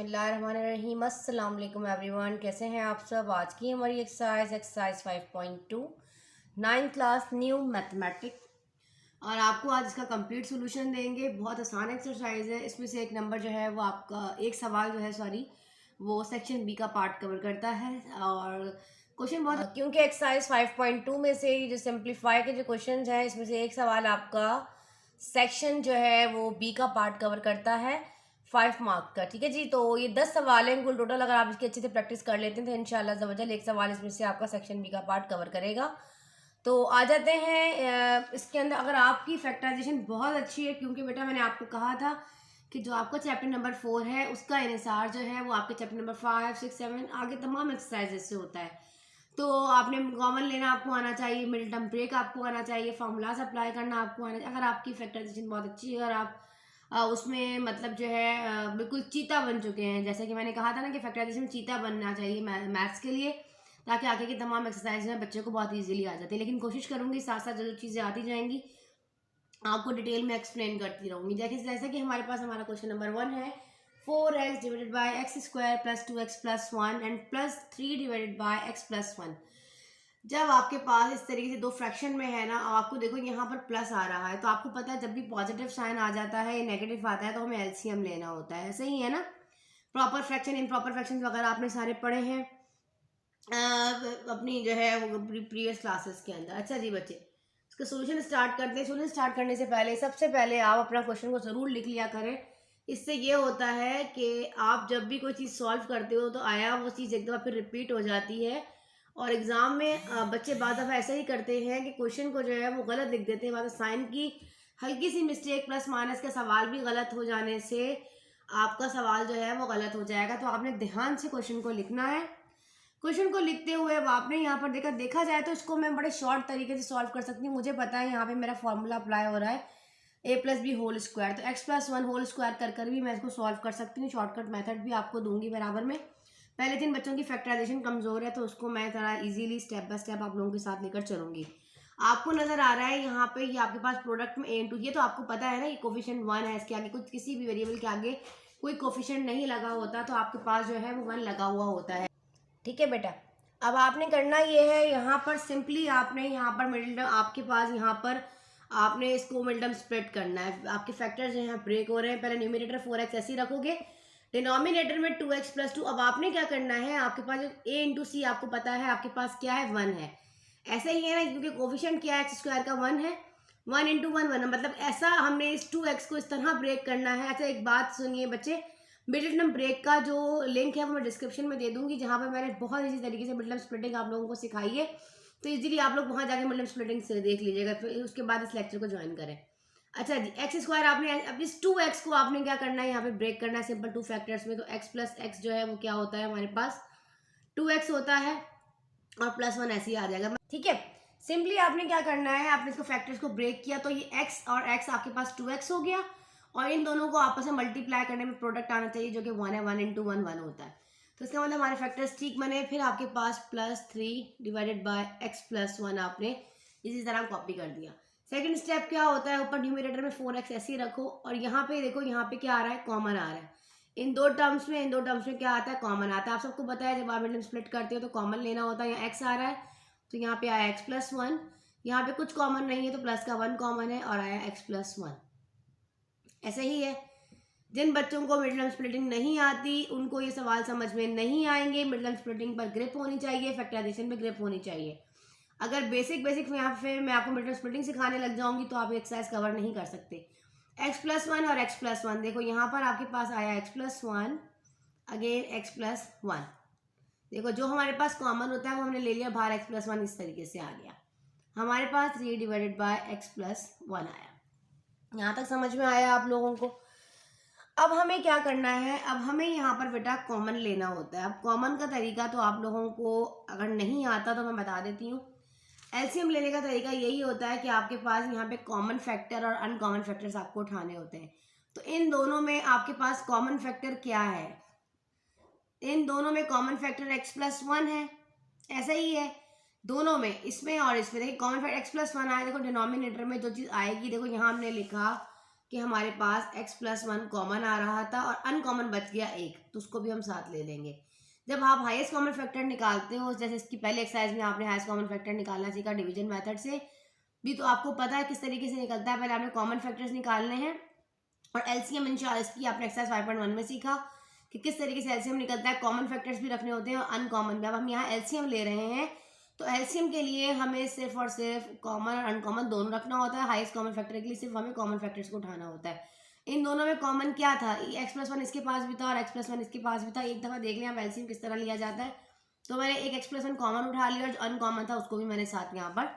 बिस्मिल्लाहिर्रहमानिर्रहीम। अस्सलाम वालेकुम एवरीवन, कैसे हैं आप सब। आज की हमारी exercise 5.2 9th class new mathematics, और आपको आज इसका कंप्लीट सोल्यूशन देंगे। बहुत आसान एक्सरसाइज है। इसमें से एक नंबर जो है वो आपका एक सवाल जो है वो सेक्शन बी का पार्ट कवर करता है। और क्वेश्चन बहुत क्योंकि एक्सरसाइज 5.2 में से जो सिंप्लीफाई के जो क्वेश्चन हैं इसमें से एक सवाल आपका सेक्शन जो है वो बी का पार्ट कवर करता है 5 मार्क का। ठीक है जी, तो ये 10 सवाल हैं कुल टोटल। अगर आप इसकी अच्छे से प्रैक्टिस कर लेते हैं तो इंशाल्लाह ज़बरदस्त एक सवाल इसमें से आपका सेक्शन बी का पार्ट कवर करेगा। तो आ जाते हैं इसके अंदर। अगर आपकी फैक्टराइजेशन बहुत अच्छी है, क्योंकि बेटा मैंने आपको कहा था कि जो आपका चैप्टर नंबर 4 है उसका इन्हिसार जो है वो आपके चैप्टर नंबर 5, 6, 7 आगे तमाम एक्सरसाइजेस से होता है। तो आपने कॉमन लेना आपको आना चाहिए, मिडिल टर्म ब्रेक आपको आना चाहिए, फार्मूलाज अप्लाई करना आपको आना चाहिए। अगर आपकी फैक्टराइजेशन बहुत अच्छी है, अगर आप उसमें मतलब जो है बिल्कुल चीता बन चुके हैं, जैसे कि मैंने कहा था ना कि फैक्टराइजेशन चीता बनना चाहिए मैथ्स के लिए, ताकि आगे की तमाम एक्सरसाइज में बच्चे को बहुत इजीली आ जाती है। लेकिन कोशिश करूंगी साथ साथ जो चीज़ें आती जाएंगी आपको डिटेल में एक्सप्लेन करती रहूंगी। जैसे कि हमारे पास हमारा क्वेश्चन नंबर 1 है 4x divided by x square plus 2x plus 1 and plus 3 divided by x plus 1। जब आपके पास इस तरीके से दो फ्रैक्शन में है ना, आपको देखो यहाँ पर प्लस आ रहा है, तो आपको पता है जब भी पॉजिटिव साइन आ जाता है या नेगेटिव आता है तो हमें एलसीएम लेना होता है। ऐसे ही है ना, प्रॉपर फ्रैक्शन इम्प्रॉपर फ्रैक्शन वगैरह आपने सारे पढ़े हैं अपनी जो है वो प्रीवियस क्लासेस के अंदर। अच्छा जी बच्चे, इसका सोल्यूशन स्टार्ट करते हैं। सोल्यूशन स्टार्ट करने से पहले सबसे पहले आप अपना क्वेश्चन को ज़रूर लिख लिया करें। इससे ये होता है कि आप जब भी कोई चीज़ सॉल्व करते हो तो आया वो चीज़ एक दफ़ा फिर रिपीट हो जाती है। और एग्ज़ाम में बच्चे बाद दफ़ा ऐसा ही करते हैं कि क्वेश्चन को जो है वो गलत लिख देते हैं। बाद साइन की हल्की सी मिस्टेक प्लस माइनस का सवाल भी गलत हो जाने से आपका सवाल जो है वो गलत हो जाएगा। तो आपने ध्यान से क्वेश्चन को लिखना है। क्वेश्चन को लिखते हुए अब आपने यहाँ पर देखा जाए तो इसको मैं बड़े शॉर्ट तरीके से सॉल्व कर सकती हूँ। मुझे पता है यहाँ पे मेरा फॉर्मूला अप्लाई हो रहा है ए प्लस बी होल स्क्वायर, तो एक्स प्लस 1 होल स्क्वायर कर भी मैं इसको सॉल्व कर सकती हूँ। शॉर्टकट मेथड भी आपको दूंगी बराबर में। पहले 3 बच्चों की फैक्टराइजेशन कमज़ोर है तो उसको मैं थोड़ा इजीली स्टेप बाय स्टेप आप लोगों के साथ लेकर चलूंगी। आपको नजर आ रहा है यहाँ पे ये आपके पास प्रोडक्ट में a इंटू, ये तो आपको पता है ना ये कोफिशिएंट 1 है, इसके आगे कुछ किसी भी वेरिएबल के आगे कोई कोफिशिएंट नहीं लगा होता तो आपके पास जो है वो 1 लगा हुआ होता है। ठीक है बेटा, अब आपने करना ये है यहाँ पर सिंपली आपने यहाँ पर मिडिल टर्म आपके पास यहाँ पर आपने इसको मिडिल टर्म स्प्लिट करना है। आपके फैक्टर्स जो हैं ब्रेक हो रहे हैं। पहले न्यूमरेटर 4x ऐसे ही रखोगे, डिनोमिनेटर में 2x प्लस 2। अब आपने क्या करना है, आपके पास a इंटू सी आपको पता है आपके पास क्या है 1 है। ऐसे ही है ना, क्योंकि कोफिशिएंट क्या है एक्स स्क्वायर का 1 है, 1 इंटू 1 1, मतलब ऐसा हमने इस 2x को इस तरह ब्रेक करना है। अच्छा एक बात सुनिए बच्चे, मिडिल टर्म ब्रेक का जो लिंक है वो मैं डिस्क्रिप्शन में दे दूंगी, जहाँ पर मैंने बहुत इसी तरीके से मिडिल टर्म स्प्लिटिंग आप लोगों को सिखाई है। तो इजीली आप लोग वहाँ जाके मिडिल टर्म स्प्लिटिंग से देख लीजिएगा, फिर उसके बाद इस लेक्चर को ज्वाइन करें। अच्छा जी, एक्स स्क्वायर आपने अब इस 2x को आपने क्या करना है यहाँ पे ब्रेक करना है सिंपल 2 फैक्टर्स में। तो x प्लस एक्स जो है वो क्या होता है हमारे पास 2x होता है और प्लस 1 ऐसे ही आ जाएगा। ठीक है, सिंपली आपने क्या करना है, आपने इसको फैक्टर्स को ब्रेक किया तो ये x और x आपके पास 2x हो गया, और इन दोनों को आपस में मल्टीप्लाई करने में प्रोडक्ट आना चाहिए जो कि 1 है। 1 इंटू 1 1 होता है। तो इसका मतलब हमारे फैक्टर्स ठीक बने। फिर आपके पास plus 3 divided by X plus 1 आपने इसी तरह कॉपी कर दिया। सेकंड स्टेप क्या होता है, ऊपर न्यूमरेटर में 4x ऐसे ही रखो, और यहाँ पे देखो यहाँ पे क्या आ रहा है, कॉमन आ रहा है। इन दो टर्म्स में क्या आता है, कॉमन आता है। आप सबको पता है जब आप मिडिल स्प्लिट करते हो तो कॉमन लेना होता है। यहाँ x आ रहा है तो यहाँ पे आया x प्लस 1, यहाँ पे कुछ कॉमन नहीं है तो प्लस का 1 कॉमन है और आया x प्लस 1। ऐसे ही है, जिन बच्चों को मिडिल टर्म स्प्लिटिंग नहीं आती उनको ये सवाल समझ में नहीं आएंगे। मिडिल टर्म स्प्लिटिंग पर ग्रिप होनी चाहिए, फैक्टराइजेशन पर ग्रिप होनी चाहिए। अगर बेसिक यहाँ पे मैं आपको मिडिल टर्म स्प्लिटिंग सिखाने लग जाऊंगी तो आप एक्सरसाइज कवर नहीं कर सकते। x प्लस 1 और x प्लस 1, देखो यहाँ पर आपके पास आया x plus 1 again x plus 1। देखो जो हमारे पास कॉमन होता है वो हमने ले लिया बाहर, x प्लस 1 इस तरीके से आ गया। हमारे पास 3 डिवाइडेड बाय x प्लस 1 आया। यहाँ तक समझ में आया आप लोगों को। अब हमें क्या करना है, अब हमें यहाँ पर बेटा कॉमन लेना होता है। अब कॉमन का तरीका तो आप लोगों को अगर नहीं आता तो मैं बता देती हूँ। एलसीएम लेने का तरीका यही होता है कि आपके पास यहाँ पे कॉमन फैक्टर और अनकॉमन फैक्टर्स आपको उठाने होते हैं। तो इन दोनों में आपके पास कॉमन फैक्टर क्या है, इन दोनों में कॉमन फैक्टर x प्लस 1 है। ऐसा ही है दोनों में, इसमें और इसमें। देखिए कॉमन फैक्टर x प्लस 1 आया, देखो डिनोमिनेटर में जो चीज़ आएगी, देखो यहाँ हमने लिखा कि हमारे पास x+1 कॉमन आ रहा था और अनकॉमन बच गया 1, तो उसको भी हम साथ ले लेंगे। जब आप हाईएस्ट कॉमन फैक्टर निकालते हो, जैसे इसकी पहले एक्सरसाइज में आपने हाईएस्ट कॉमन फैक्टर निकालना सीखा डिवीजन मेथड से भी, तो आपको पता है किस तरीके से निकलता है। पहले आपने कॉमन फैक्टर्स निकालने हैं और एलसीएम इंशाल्लाह इसकी आपने एक्सरसाइज 5.1 में सीखा कि किस तरीके से एलसीएम निकलता है। कॉमन फैक्टर्स भी रखने होते हैं और अनकॉमन भी। अब हम यहाँ एलसीएम ले रहे हैं, तो एलसीएम के लिए हमें सिर्फ और सिर्फ कॉमन और अनकॉमन दोनों रखना होता है। हाईएस्ट कॉमन फैक्टर के लिए सिर्फ हमें कॉमन फैक्टर्स को उठाना होता है। इन दोनों में कॉमन क्या था, x+1 इसके पास भी था और x+1 इसके पास भी था। एक दफ़ा देख लें आप एलसीएम किस तरह लिया जाता है। तो मैंने एक x+1 कॉमन उठा लिया और जो अनकॉमन था उसको भी मैंने साथ यहाँ पर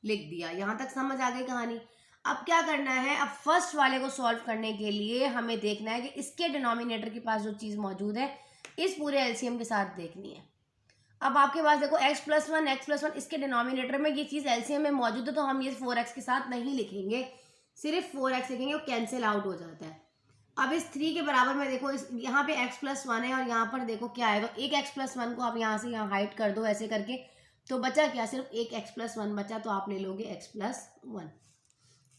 लिख दिया। यहाँ तक समझ आ गई कहानी। अब क्या करना है, अब फर्स्ट वाले को सॉल्व करने के लिए हमें देखना है कि इसके डिनोमिनेटर के पास जो चीज़ मौजूद है इस पूरे एलसीएम के साथ देखनी है। अब आपके पास देखो x+1 इसके डिनोमिनेटर में ये चीज़ एलसीएम में मौजूद है, तो हम ये 4x के साथ नहीं लिखेंगे, सिर्फ 4x लिखेंगे, वो कैंसिल आउट हो जाता है। अब इस 3 के बराबर में देखो इस यहाँ पे x+1 है और यहाँ पर देखो क्या है, तो एक x+1 को आप यहाँ से यहाँ हाइड कर दो ऐसे करके, तो बचा क्या, सिर्फ एक x+1 बचा, तो आप ले लोगे x+1।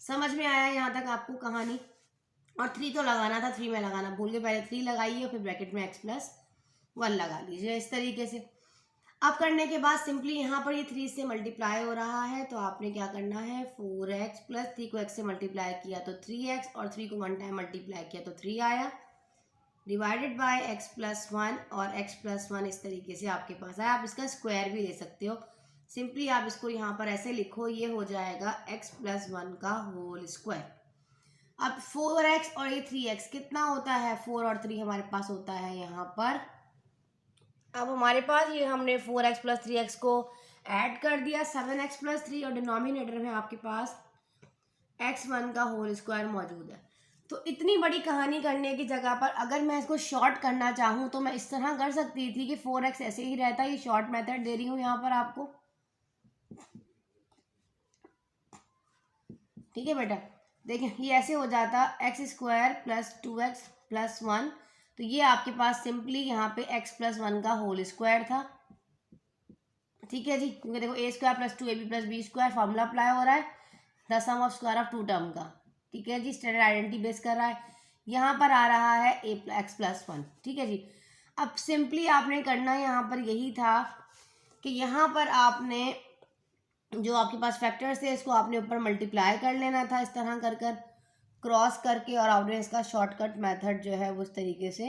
समझ में आया यहाँ तक आपको कहानी। और 3 तो लगाना था, 3 में लगाना भूल गए, पहले 3 लगाइए फिर ब्रैकेट में x+1 लगा लीजिए इस तरीके से। अब करने के बाद सिंपली यहाँ पर ये 3 से मल्टीप्लाई हो रहा है, तो आपने क्या करना है, 4x प्लस 3 को x से मल्टीप्लाई किया तो 3x और 3 को 1 टाइम मल्टीप्लाई किया तो 3 आया, डिवाइडेड बाय x+1 और x+1 इस तरीके से आपके पास आया। आप इसका स्क्वायर भी ले सकते हो, सिंपली आप इसको यहाँ पर ऐसे लिखो, ये हो जाएगा x+1 का होल स्क्वायर। अब 4x और ये 3x कितना होता है, 4 और 3 हमारे पास होता है यहाँ पर। अब हमारे पास ये हमने 4x प्लस 3x को ऐड कर दिया, 7x प्लस 3 और डिनोमिनेटर में आपके पास x1 का होल स्क्वायर मौजूद है। तो इतनी बड़ी कहानी करने की जगह पर अगर मैं इसको शॉर्ट करना चाहूँ तो मैं इस तरह कर सकती थी कि 4x ऐसे ही रहता है। ये शॉर्ट मेथड दे रही हूँ यहाँ पर आपको, ठीक है बेटा। देखें ये ऐसे हो जाता x² प्लस 2x प्लस 1, तो ये आपके पास सिंपली यहाँ पे x+1 का होल स्क्वायर था, ठीक है जी। क्योंकि देखो a² plus 2ab plus b² formula apply हो रहा है, the sum of square of 2 term का, ठीक है जी। स्टैंडर्ड आइडेंटिटी बेस कर रहा है, यहाँ पर आ रहा है x+1, ठीक है जी। अब सिंपली आपने करना यहाँ पर यही था कि यहाँ पर आपने जो आपके पास फैक्टर्स थे इसको आपने ऊपर मल्टीप्लाई कर लेना था, इस तरह कर कर क्रॉस करके, और आपने इसका शॉर्टकट मेथड जो है वो इस तरीके से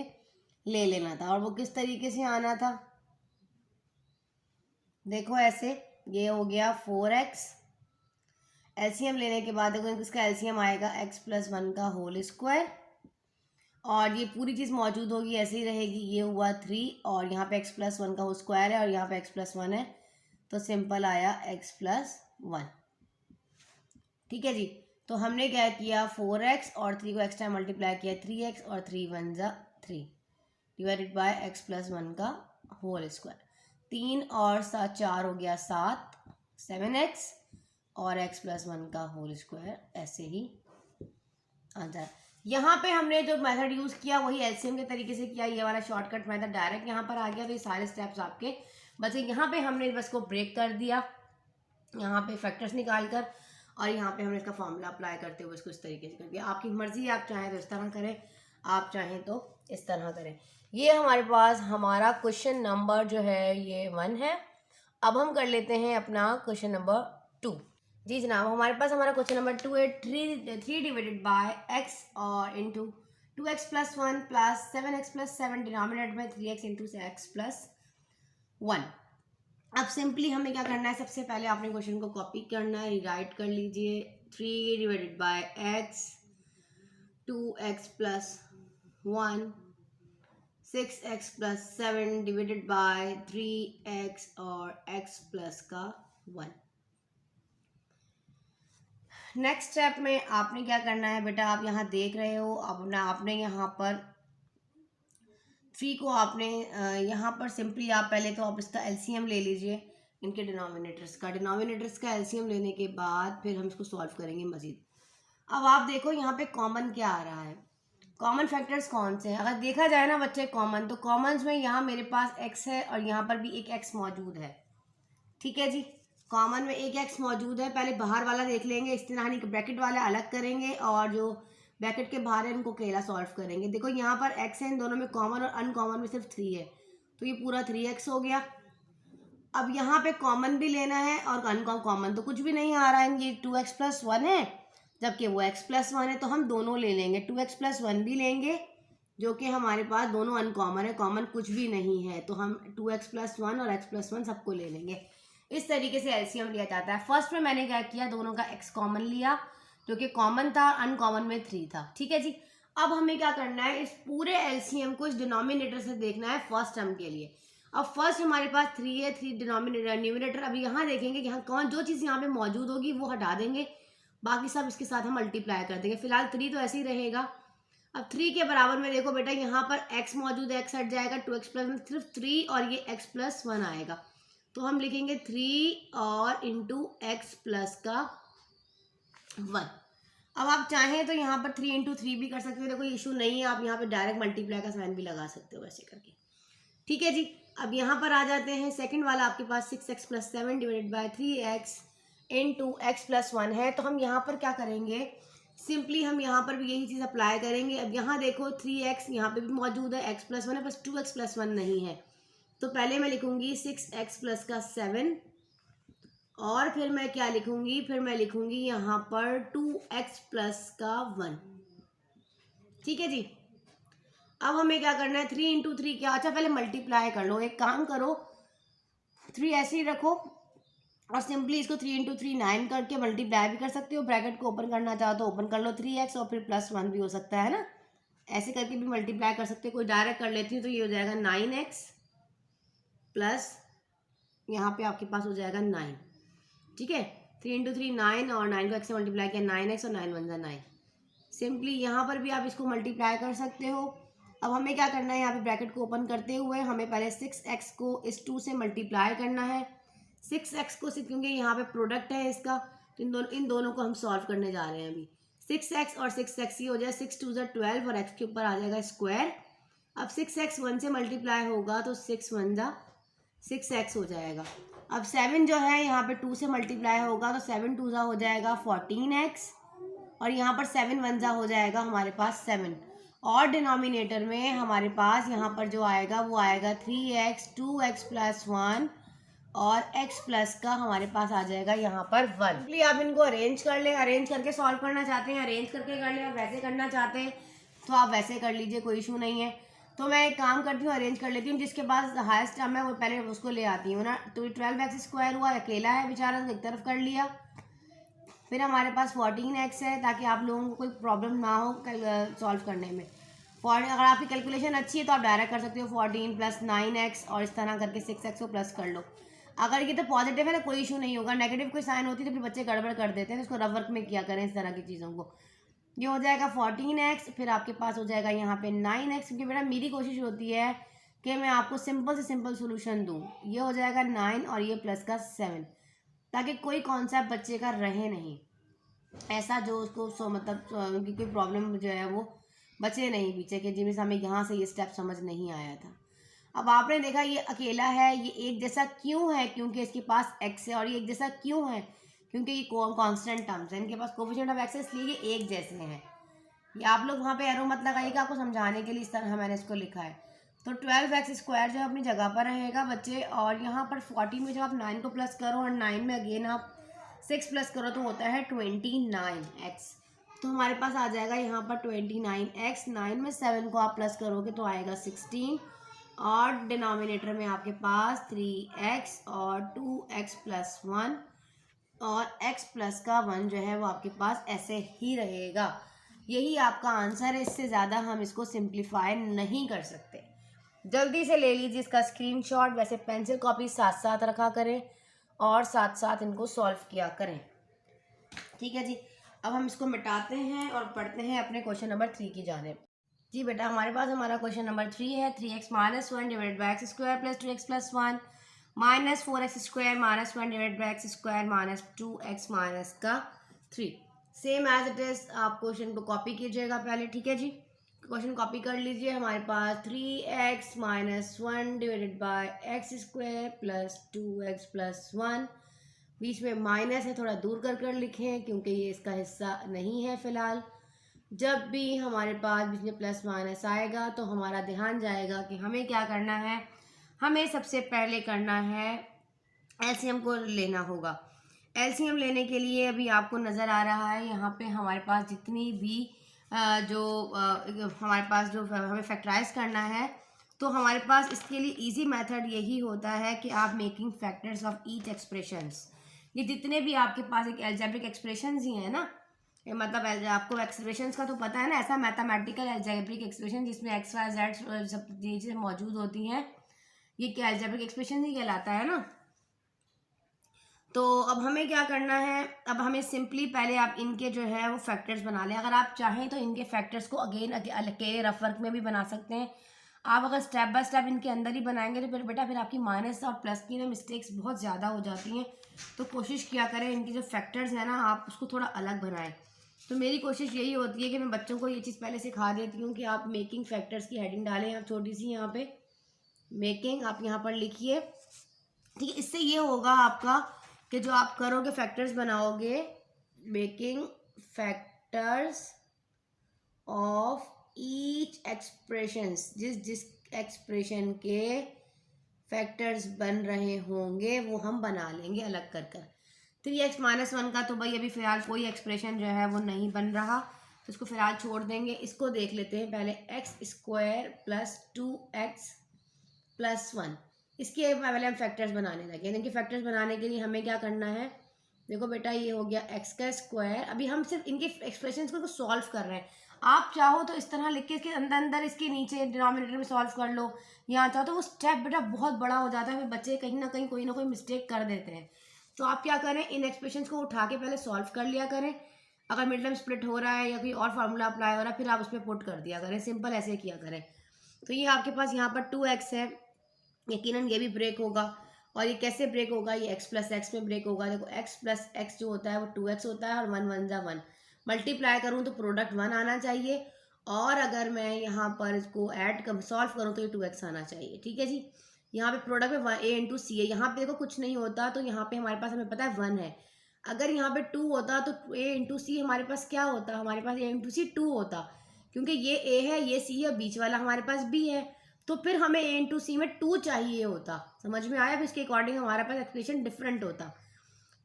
ले लेना था। और वो किस तरीके से आना था, देखो ऐसे, ये हो गया 4x, एलसीएम लेने के बाद देखो इसका एलसीएम आएगा x+1 का होल स्क्वायर, और ये पूरी चीज़ मौजूद होगी, ऐसे ही रहेगी। ये हुआ 3 और यहाँ पे x+1 का होल स्क्वायर है और यहाँ पे x+1 है, तो सिंपल आया x+1, ठीक है जी। तो हमने क्या किया, 4x और 3 को x टाइम मल्टीप्लाई किया 3x और 3 1 जा 3 डिवाइडेड बाय x+1 का होल स्क्वायर। 3 और 7 4 हो गया 7, 7x और x+1 का होल स्क्वायर, ऐसे ही आ जाए। यहाँ पे हमने जो मेथड यूज़ किया वही एलसीएम के तरीके से किया, ये वाला शॉर्टकट मेथड डायरेक्ट यहाँ पर आ गया। तो ये सारे स्टेप्स आपके बस यहाँ पे हमने बस को ब्रेक कर दिया, यहाँ पे फैक्टर्स निकाल कर, और यहाँ पे हमने इसका फॉर्मूला अप्लाई करते हुए इसको इस तरीके से कर दिया। आपकी मर्जी, आप चाहें तो इस तरह करें, आप चाहें तो इस तरह करें। ये हमारे पास हमारा क्वेश्चन नंबर जो है ये 1 है। अब हम कर लेते हैं अपना क्वेश्चन नंबर 2। जी जनाब, हमारे पास हमारा क्वेश्चन नंबर 2 है, 3 डिवाइडेड बाय x और into 2x plus 1 plus 7x plus 7 denominator में 3x इंटू x प्लस 1। अब सिंपली हमें क्या करना है, सबसे पहले आपने क्वेश्चन को कॉपी करना है, रिराइट कर लीजिए। 3 divided bye x, 2x plus 1, 6x plus 7 divided by 3x और x प्लस का 1। नेक्स्ट स्टेप में आपने क्या करना है बेटा, आप यहाँ देख रहे हो, अब आपने यहाँ पर 3 को आपने यहाँ पर सिंपली आप पहले तो आप इसका एलसीएम ले लीजिए इनके डिनोमिनेटर्स का एलसीएम लेने के बाद फिर हम इसको सॉल्व करेंगे मज़ीद। अब आप देखो यहाँ पे कॉमन क्या आ रहा है, कॉमन फैक्टर्स कौन से हैं। अगर देखा जाए ना बच्चे कॉमन, तो कॉमन्स में यहाँ मेरे पास x है और यहाँ पर भी एक x मौजूद है, ठीक है जी। कॉमन में एक x मौजूद है, पहले बाहर वाला देख लेंगे, इस तरह नहीं ब्रैकेट वाला अलग करेंगे और जो ब्रैकेट के बाहर है, इनको अकेला सॉल्व करेंगे। देखो यहाँ पर x है, इन दोनों में कॉमन और अनकॉमन में सिर्फ 3 है, तो ये पूरा 3x हो गया। अब यहाँ पे कॉमन भी लेना है और अनकॉमन तो कुछ भी नहीं आ रहा है, ये 2x+1 है जबकि वो x+1 है, तो हम दोनों ले लेंगे, 2x+1 भी लेंगे जो कि हमारे पास दोनों अनकॉमन है, कॉमन कुछ भी नहीं है, तो हम 2x+1 और x+1 सबको ले लेंगे। इस तरीके से एलसीएम लिया जाता है। फर्स्ट में मैंने क्या किया, दोनों का x कॉमन लिया जो कि कॉमन था, अनकॉमन में 3 था। ठीक है जी। अब हमें क्या करना है, इस पूरे एलसीएम को इस डिनोमिनेटर से देखना है फर्स्ट टर्म के लिए। अब फर्स्ट हमारे पास 3 है, 3 डिनोमिनेटर न्यूमिनेटर। अब यहाँ देखेंगे कि यहाँ कौन जो चीज़ यहाँ पे मौजूद होगी वो हटा देंगे, बाकी सब इसके साथ हम मल्टीप्लाई कर देंगे। फिलहाल 3 तो ऐसे ही रहेगा। अब 3 के बराबर में देखो बेटा, यहाँ पर x मौजूद है, x हट जाएगा, 2x+1 सिर्फ 3 और ये x+1 आएगा, तो हम लिखेंगे 3 और इंटू x प्लस का 1। अब आप चाहें तो यहाँ पर 3 इंटू 3 भी कर सकते हो, कोई इशू नहीं है, आप यहाँ पे डायरेक्ट मल्टीप्लाई का साइन भी लगा सकते हो ऐसे करके। ठीक है जी। अब यहाँ पर आ जाते हैं, सेकंड वाला आपके पास 6x+7 divided by 3x into x+1 है, तो हम यहाँ पर क्या करेंगे, सिंपली हम यहाँ पर भी यही चीज़ अप्लाई करेंगे। अब यहाँ देखो 3x यहाँ पे भी मौजूद है, x+1 है, बस 2x+1 नहीं है, तो पहले मैं लिखूंगी 6x प्लस का 7 और फिर मैं क्या लिखूंगी, फिर मैं लिखूंगी यहाँ पर 2x प्लस का 1। ठीक है जी। अब हमें क्या करना है, 3 इंटू 3 क्या, अच्छा पहले मल्टीप्लाई कर लो। एक काम करो, 3 ऐसे ही रखो और सिंपली इसको 3 इंटू 3 9 करके मल्टीप्लाई भी कर सकते हो। ब्रैकेट को ओपन करना चाहो तो ओपन कर लो 3x और फिर +1 भी हो सकता है ना, ऐसे करके भी मल्टीप्लाई कर सकते हो। कोई डायरेक्ट कर लेती हूँ तो ये हो जाएगा 9x प्लस यहाँ पे आपके पास हो जाएगा 9। ठीक है, 3 इंटू 3 9 और 9 को x से मल्टीप्लाई किया 9x और 9 1 जा 9। सिंपली यहाँ पर भी आप इसको मल्टीप्लाई कर सकते हो। अब हमें क्या करना है, यहाँ पे ब्रैकेट को ओपन करते हुए हमें पहले 6x को इस 2 से मल्टीप्लाई करना है। 6x को क्योंकि यहाँ पे प्रोडक्ट है इसका, तो इन दोनों को हम सॉल्व करने जा रहे हैं अभी। 6x और 6x ये हो जाए 6 2 जा 12 और x के ऊपर आ जाएगा स्क्वायर। अब 6x 1 से मल्टीप्लाई होगा तो 6 1 जा 6x हो जाएगा। अब 7 जो है यहाँ पे 2 से मल्टीप्लाई होगा तो 7 2 जा हो जाएगा 14x और यहाँ पर 7 1 जा हो जाएगा हमारे पास 7 और डिनोमिनेटर में हमारे पास यहाँ पर जो आएगा वो आएगा 3x 2x प्लस 1 और x प्लस का हमारे पास आ जाएगा यहाँ पर 1। इसलिए आप इनको अरेंज कर लें, अरेंज करके सॉल्व करना चाहते हैं अरेंज करके कर लें, और वैसे करना चाहते हैं तो आप वैसे कर लीजिए, कोई इशू नहीं है। तो मैं एक काम करती हूँ, अरेंज कर लेती हूँ, जिसके पास हाईएस्ट टर्म है वो पहले उसको ले आती हूँ ना। तो 12x स्क्वायर हुआ, अकेला है बेचारा तो एक तरफ कर लिया, फिर हमारे पास 14x है ताकि आप लोगों को कोई प्रॉब्लम ना हो सॉल्व करने में। अगर आपकी कैलकुलेशन अच्छी है तो आप डायरेक्ट कर सकते हो 14 प्लस 9x और इस तरह करके 6x को प्लस कर लो। अगर ये तो पॉजिटिव है ना कोई इशू नहीं होगा, नेगेटिव कोई साइन होती है तो फिर बच्चे गड़बड़ कर देते हैं, तो इसको रफ वर्क में किया करें इस तरह की चीज़ों को। ये हो जाएगा 14x, फिर आपके पास हो जाएगा यहाँ पे 9x, क्योंकि बेटा मेरी कोशिश होती है कि मैं आपको सिंपल से सिंपल सोल्यूशन दूँ। ये हो जाएगा 9 और ये प्लस का 7, ताकि कोई कॉन्सेप्ट बच्चे का रहे नहीं ऐसा जो उसको मतलब कोई प्रॉब्लम जो है वो बचे नहीं पीछे के, जिनमें हमें यहाँ से ये स्टेप समझ नहीं आया था। अब आपने देखा ये अकेला है, ये एक जैसा क्यों है, क्योंकि इसके पास x है, और ये एक जैसा क्यों है क्योंकि ये कांस्टेंट टर्म्स है, इनके पास कोफिशिएंट ऑफ x है, इसलिए ये एक जैसे हैं। ये आप लोग वहाँ पे एरो मत लगाइएगा, आपको समझाने के लिए इस तरह मैंने इसको लिखा है। तो 12x स्क्वायर जो है अपनी जगह पर रहेगा बच्चे, और यहाँ पर 14 में जब आप 9 को प्लस करो और 9 में अगेन आप 6 प्लस करो तो होता है 29x। तो हमारे पास आ जाएगा यहाँ पर 29x, 9 में 7 को आप प्लस करोगे तो आएगा 16 और डिनोमिनेटर में आपके पास 3x और 2x प्लस 1 और x प्लस का 1 जो है वो आपके पास ऐसे ही रहेगा। यही आपका आंसर है, इससे ज़्यादा हम इसको सिंप्लीफाई नहीं कर सकते। जल्दी से ले लीजिए इसका स्क्रीनशॉट। वैसे पेंसिल कॉपी साथ साथ रखा करें और साथ साथ इनको सॉल्व किया करें। ठीक है जी। अब हम इसको मिटाते हैं और पढ़ते हैं अपने क्वेश्चन नंबर 3 की जानिब। जी बेटा हमारे पास हमारा क्वेश्चन नंबर 3 है। 3x minus 1 divide by x square plus 2x plus 1 minus 4x square minus 1 divide by x square minus 2x minus का 3। सेम एज इट इज़ आप क्वेश्चन को कॉपी कीजिएगा पहले। ठीक है जी, क्वेश्चन कॉपी कर लीजिए। हमारे पास 3x minus 1 divided by x square plus 2x plus 1, बीच में माइनस है, थोड़ा दूर कर लिखें क्योंकि ये इसका हिस्सा नहीं है फ़िलहाल। जब भी हमारे पास बीच में प्लस माइनस आएगा तो हमारा ध्यान जाएगा कि हमें क्या करना है, हमें सबसे पहले करना है एलसीएम को लेना होगा। एलसीएम लेने के लिए अभी आपको नज़र आ रहा है यहाँ पे हमारे पास जितनी भी हमारे पास जो हमें फैक्टराइज करना है, तो हमारे पास इसके लिए इजी मेथड यही होता है कि आप making factors of each expressions, ये जितने भी आपके पास एक एल्जेब्रिक एक्सप्रेशंस ही हैं ना, मतलब आपको एक्सप्रेशंस का तो पता है ना, ऐसा मैथमेटिकल एल्जेब्रिक एक्सप्रेशन जिसमें एक्स वाई जेड सब चीज़ें मौजूद होती हैं, ये क्या एल्जेब्रिक एक्सप्रेशन ही कहलाता है ना। तो अब हमें क्या करना है, अब हमें सिंपली पहले आप इनके जो है वो फैक्टर्स बना लें। अगर आप चाहें तो इनके फैक्टर्स को अगेन के रफ वर्क में भी बना सकते हैं। आप अगर स्टेप बाय स्टेप इनके अंदर ही बनाएंगे तो फिर बेटा फिर आपकी माइनस और प्लस की ना मिस्टेक्स बहुत ज़्यादा हो जाती हैं। तो कोशिश किया करें इनकी जो फैक्टर्स हैं ना, आप उसको थोड़ा अलग बनाएं। तो मेरी कोशिश यही होती है कि मैं बच्चों को ये चीज़ पहले सिखा देती हूँ कि आप मेकिंग फैक्टर्स की हेडिंग डालें, आप छोटी सी यहाँ पे मेकिंग आप यहाँ पर लिखिए, ठीक है। इससे ये होगा आपका कि जो आप करोगे फैक्टर्स बनाओगे, making factors of each expressions, जिस जिस एक्सप्रेशन के फैक्टर्स बन रहे होंगे वो हम बना लेंगे अलग कर कर। 3x-1 का तो भाई अभी फ़िलहाल कोई एक्सप्रेशन जो है वो नहीं बन रहा, तो इसको फ़िलहाल छोड़ देंगे। इसको देख लेते हैं पहले, x² + 2x + 1, इसके पहले हम फैक्टर्स बनाने लगे। इनके फैक्टर्स बनाने के लिए हमें क्या करना है, देखो बेटा ये हो गया x²। अभी हम सिर्फ इनके एक्सप्रेशंस को सॉल्व कर रहे हैं। आप चाहो तो इस तरह लिख के इसके अंदर अंदर इसके नीचे डिनोमिनेटर में सॉल्व कर लो, यहाँ चाहो तो वो स्टेप बेटा बहुत बड़ा हो जाता है, फिर बच्चे कहीं ना कहीं कोई ना कोई मिस्टेक कर देते हैं। तो आप क्या करें, इन एक्सप्रेशंस को उठा के पहले सॉल्व कर लिया करें। अगर मिड टर्म स्प्लिट हो रहा है या कोई और फार्मूला अप्लाई हो रहा है फिर आप उस पर पुट कर दिया करें, सिंपल ऐसे किया करें। तो ये आपके पास यहाँ पर 2x है, यकीनन ये भी ब्रेक होगा। और ये कैसे ब्रेक होगा, ये x + x में ब्रेक होगा। देखो x + x जो होता है वो 2x होता है और 1 1 जा 1, मल्टीप्लाई करूँ तो प्रोडक्ट 1 आना चाहिए, और अगर मैं यहाँ पर इसको ऐड सॉल्व करूँ तो ये 2x आना चाहिए, ठीक है जी। यहाँ पे प्रोडक्ट में a × c है, यहाँ पे देखो कुछ नहीं होता, तो यहाँ पे हमारे पास हमें पता है 1 है। अगर यहाँ पे 2 होता तो a × c हमारे पास क्या होता, हमारे पास a × c 2 होता, क्योंकि ये a है, ये c है, बीच वाला हमारे पास b है, तो फिर हमें a × c में 2 चाहिए होता। समझ में आया, फिर इसके अकॉर्डिंग हमारे पास एक्सप्रेशन डिफरेंट होता।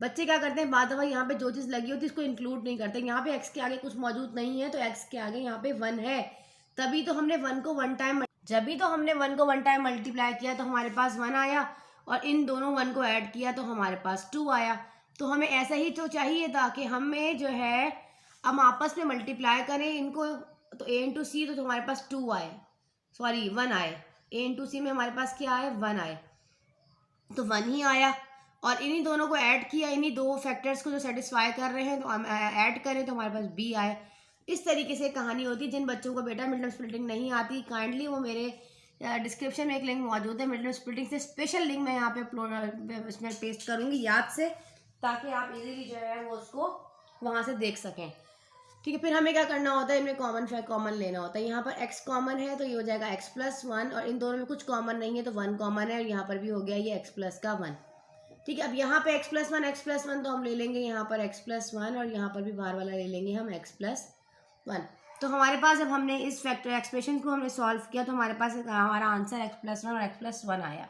बच्चे क्या करते हैं, बाद दफा यहाँ पे जो चीज़ लगी होती है इसको इंक्लूड नहीं करते। यहाँ पे x के आगे कुछ मौजूद नहीं है तो x के आगे यहाँ पे 1 है, तभी तो हमने 1 को 1 टाइम, जब भी तो हमने 1 को 1 टाइम मल्टीप्लाई किया तो हमारे पास 1 आया, और इन दोनों 1 को ऐड किया तो हमारे पास 2 आया। तो हमें ऐसा ही तो चाहिए था कि हमें जो है हम आपस में मल्टीप्लाई करें इनको, तो a × c तो हमारे पास 2 आए, सॉरी 1 आए, a × c में हमारे पास क्या आए, 1 आए, तो 1 ही आया। और इन्हीं दोनों को ऐड किया, इन्हीं दो फैक्टर्स को जो सेटिस्फाई कर रहे हैं तो हम ऐड करें तो हमारे पास b आए। इस तरीके से कहानी होती है। जिन बच्चों को बेटा मिड टर्म स्प्लिटिंग नहीं आती, काइंडली वो मेरे डिस्क्रिप्शन में एक लिंक मौजूद है मिड टर्म स्प्लिटिंग से स्पेशल लिंक, मैं यहाँ पे इसमें पेस्ट करूँगी याद से, ताकि आप इजीली जो है वो उसको वहाँ से देख सकें, ठीक है। फिर हमें क्या करना होता है, इनमें कॉमन लेना होता है। यहाँ पर x कॉमन है तो ये हो जाएगा x + 1, और इन दोनों में कुछ कॉमन नहीं है तो 1 कॉमन है, और यहाँ पर भी हो गया ये x + का 1, ठीक है। अब यहाँ पे x + 1 तो हम ले लेंगे यहाँ पर x + 1, और यहाँ पर भी बाहर वाला ले लेंगे हम x + 1। तो हमारे पास जब हमने इस फैक्टर एक्सप्रेशन को हमने सॉल्व किया तो हमारे पास हमारा आंसर x + 1 और x + 1 आया।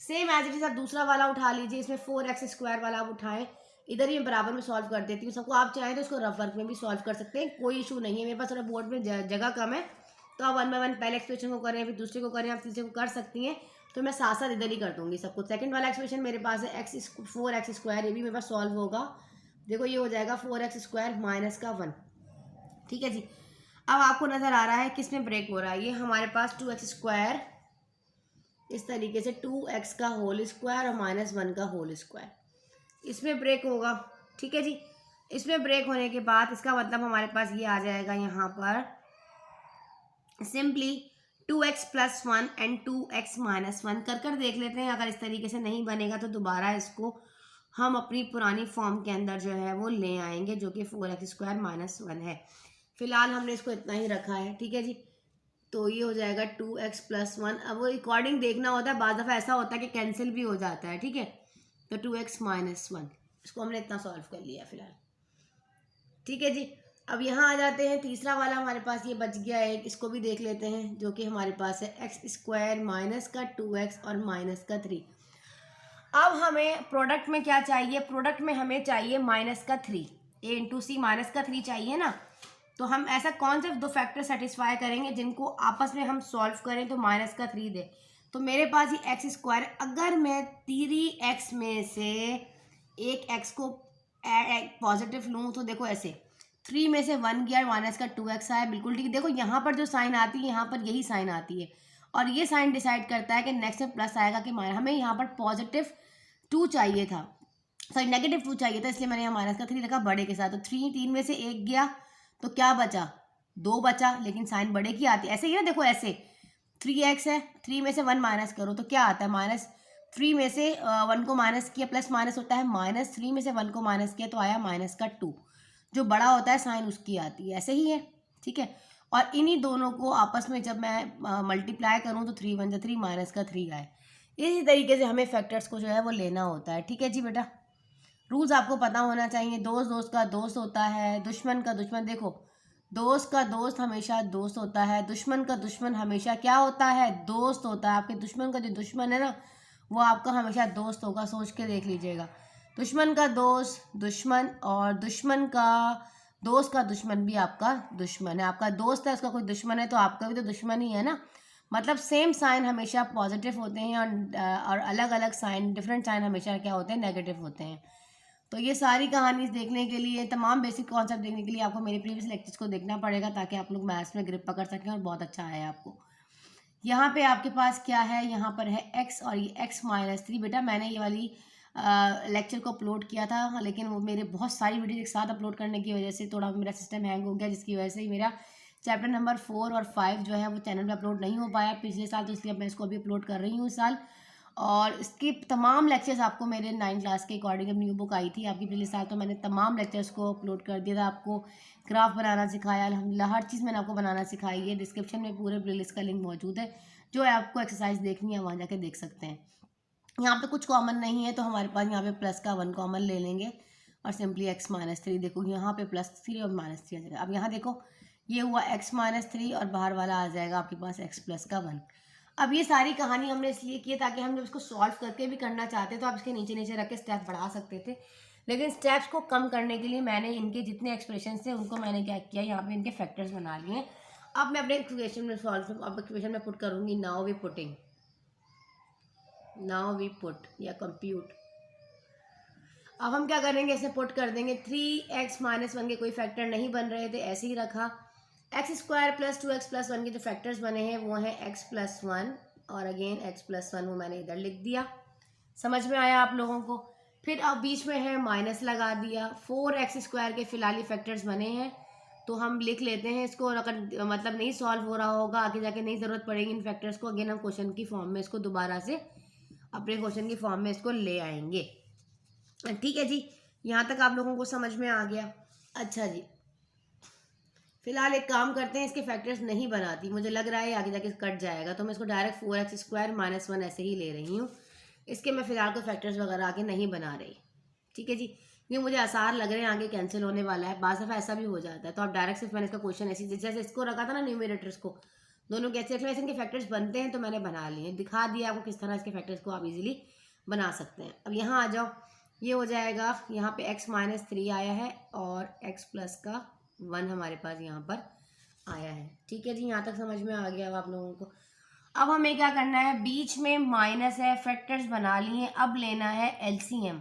सेम एज इट इज आप दूसरा वाला उठा लीजिए, इसमें 4x² वाला आप उठाएं, इधर ही मैं बराबर में सॉल्व कर देती हूँ सबको। आप चाहें तो इसको रफ वर्क में भी सॉल्व कर सकते हैं, कोई इशू नहीं है। मेरे पास थोड़ा बोर्ड में जगह कम है, तो आप 1 बाय 1 पहले एक्सप्रेशन को करें, फिर दूसरे को करें, आप तीसरे को कर सकती हैं। तो मैं साथ साथ इधर ही कर दूंगी सब कुछ। सेकंड वाला एक्सप्रेशन मेरे पास है 4x², ये भी मेरे पास सॉल्व होगा। देखो ये हो जाएगा 4x² - 1, ठीक है जी। अब आपको नज़र आ रहा है किस में ब्रेक हो रहा है, ये हमारे पास 2x², इस तरीके से 2x का होल स्क्वायर और -1 का होल स्क्वायर, इसमें ब्रेक होगा, ठीक है जी। इसमें ब्रेक होने के बाद इसका मतलब हमारे पास ये आ जाएगा यहाँ पर सिंपली 2x + 1 एंड 2x - 1 कर देख लेते हैं। अगर इस तरीके से नहीं बनेगा तो दोबारा इसको हम अपनी पुरानी फॉर्म के अंदर जो है वो ले आएंगे, जो कि 4x² - 1 है। फिलहाल हमने इसको इतना ही रखा है, ठीक है जी। तो ये हो जाएगा 2x + 1। अब वो अकॉर्डिंग देखना होता है, बाद दफ़ा ऐसा होता है कि कैंसिल भी हो जाता है, ठीक है। तो 2x - 1, इसको हमने इतना सॉल्व कर लिया फिलहाल, ठीक है जी। अब यहाँ आ जाते हैं, तीसरा वाला हमारे पास ये बच गया एक, इसको भी देख लेते हैं, जो कि हमारे पास है एक्स स्क्वायर माइनस का 2x और माइनस का 3। अब हमें प्रोडक्ट में क्या चाहिए, प्रोडक्ट में हमें चाहिए माइनस का 3, a इंटू सी माइनस का 3 चाहिए ना। तो हम ऐसा कौन से दो फैक्टर सेटिस्फाई करेंगे जिनको आपस में हम सॉल्व करें तो माइनस का 3 दे। तो मेरे पास ये एक्स स्क्वायर, अगर मैं 3x में से एक x को पॉजिटिव लूँ तो देखो ऐसे 3 में से 1 गया, माइनस का 2x आया, बिल्कुल ठीक। देखो यहाँ पर जो साइन आती है, यहाँ पर यही साइन आती है, और ये साइन डिसाइड करता है कि नेक्स्ट में प्लस आएगा कि माइनस। हमें यहाँ पर पॉजिटिव 2 चाहिए था, सॉरी नेगेटिव 2 चाहिए था, इसलिए मैंने यहाँ माइनस का 3 रखा बड़े के साथ। तो 3 में से 1 गया तो क्या बचा, 2 बचा, लेकिन साइन बड़े की आती है। ऐसे ही ना, देखो ऐसे 3x है, 3 में से 1 माइनस करो तो क्या आता है, माइनस 3 में से 1 को माइनस किया, प्लस माइनस होता है, माइनस 3 में से 1 को माइनस किया तो आया माइनस का 2। जो बड़ा होता है साइन उसकी आती है, ऐसे ही है, ठीक है। और इन्हीं दोनों को आपस में जब मैं मल्टीप्लाई करूँ तो 3 1 3 माइनस का 3 आए। इसी तरीके से हमें फैक्टर्स को जो है वो लेना होता है, ठीक है जी बेटा। रूल्स आपको पता होना चाहिए। दोस्त दोस्त का दोस्त होता है, दुश्मन का दुश्मन, देखो दोस्त का दोस्त हमेशा दोस्त होता है, दुश्मन का दुश्मन हमेशा क्या होता है, दोस्त होता है। आपके दुश्मन का जो दुश्मन है ना, वो आपका हमेशा दोस्त होगा, सोच के देख लीजिएगा। दुश्मन का दोस्त दुश्मन, और दुश्मन का दुश्मन भी आपका दुश्मन है। आपका दोस्त है, उसका कोई दुश्मन है, तो आपका भी तो दुश्मन ही है ना। मतलब सेम साइन हमेशा पॉजिटिव होते हैं, और अलग अलग साइन, डिफरेंट साइन हमेशा क्या होते हैं, नेगेटिव होते हैं। तो ये सारी कहानी देखने के लिए, तमाम बेसिक कॉन्सेप्ट देखने के लिए आपको मेरे प्रीवियस लेक्चर्स को देखना पड़ेगा, ताकि आप लोग मैथ्स में ग्रिप पकड़ सकें और बहुत अच्छा आए आपको। यहाँ पे आपके पास क्या है, यहाँ पर है x, और ये x माइनस 3। बेटा मैंने ये वाली लेक्चर को अपलोड किया था, लेकिन वो मेरे बहुत सारी वीडियो एक साथ अपलोड करने की वजह से थोड़ा मेरा सिस्टम हैंग हो गया, जिसकी वजह से मेरा चैप्टर नंबर 4 और 5 जो है वो चैनल पे अपलोड नहीं हो पाया पिछले साल, तो इसलिए मैं इसको अभी अपलोड कर रही हूँ इस साल। और इसके तमाम लेक्चर्स आपको मेरे 9 क्लास के अकॉर्डिंग, न्यू बुक आई थी आपकी पिछले साल, तो मैंने तमाम लेक्चर्स को अपलोड कर दिया था। आपको ग्राफ बनाना सिखाया, अल्हम्दुलिल्लाह हर चीज़ मैंने आपको बनाना सिखाई है। डिस्क्रिप्शन में पूरे प्लेलिस्ट का लिंक मौजूद है, जो है आपको एक्सरसाइज देखनी है वहाँ जाके देख सकते हैं। यहाँ पे कुछ कॉमन नहीं है, तो हमारे पास यहाँ पे प्लस का 1 कॉमन ले लेंगे, और सिंपली x माइनस 3, देखो यहाँ पे प्लस 3 और माइनस 3 आ जाएगा। अब यहाँ देखो ये हुआ x माइनस 3, और बाहर वाला आ जाएगा आपके पास x प्लस का 1। अब ये सारी कहानी हमने इसलिए की है ताकि हम जब इसको सॉल्व करके भी करना चाहते तो आप इसके नीचे नीचे रख के स्टेप बढ़ा सकते थे, लेकिन स्टेप्स को कम करने के लिए मैंने इनके जितने एक्सप्रेशन थे उनको मैंने क्या किया, यहाँ पे इनके फैक्टर्स बना लिए। अब मैं अपने इक्वेशन में सॉल्व, अब इक्वेशन में पुट करूँगी। नाउ वी पुट या कंप्यूट। अब हम क्या करेंगे, इसे पुट कर देंगे। 3x माइनस 1 के कोई फैक्टर नहीं बन रहे थे, ऐसे ही रखा। X square plus 2x plus 1 के जो फैक्टर्स बने हैं वो हैं x प्लस 1 और अगेन x प्लस 1, वो मैंने इधर लिख दिया। समझ में आया आप लोगों को। फिर अब बीच में है माइनस लगा दिया। 4x स्क्वायर के फिलहाल फैक्टर्स बने हैं, तो हम लिख लेते हैं इसको। अगर मतलब नहीं सॉल्व हो रहा होगा, आगे जाके नहीं ज़रूरत पड़ेगी इन फैक्टर्स को, अगेन हम क्वेश्चन की फॉर्म में इसको दोबारा से अपने क्वेश्चन की फॉर्म में इसको ले आएंगे। ठीक है जी, यहाँ तक आप लोगों को समझ में आ गया। अच्छा जी, फिलहाल एक काम करते हैं, इसके फैक्टर्स नहीं बनाती, मुझे लग रहा है आगे जाके कट जाएगा, तो मैं इसको डायरेक्ट 4x स्क्वायर माइनस 1 ऐसे ही ले रही हूँ। इसके मैं फिलहाल कोई फैक्टर्स वगैरह आगे नहीं बना रही, ठीक है जी। ये मुझे आसार लग रहे हैं, आगे कैंसिल होने वाला है, बाज़ दफ़ा ऐसा भी हो जाता है। तो आप डायरेक्ट सिर्फ मैंने इसका क्वेश्चन ऐसी जैसे इसको रखा था ना न्यूमरेटर्स को, दोनों कैसे रख इनके फैक्टर्स बनते हैं, तो मैंने बना लिए, दिखा दिया आपको किस तरह इसके फैक्टर्स को आप इजीली बना सकते हैं। अब यहाँ आ जाओ, ये हो जाएगा, यहाँ पे x माइनस 3 आया है और x प्लस का 1 हमारे पास यहाँ पर आया है। ठीक है जी, यहाँ तक समझ में आ गया अब आप लोगों को। अब हमें क्या करना है, बीच में माइनस है, फैक्टर्स बना लिए, अब लेना है एलसीएम।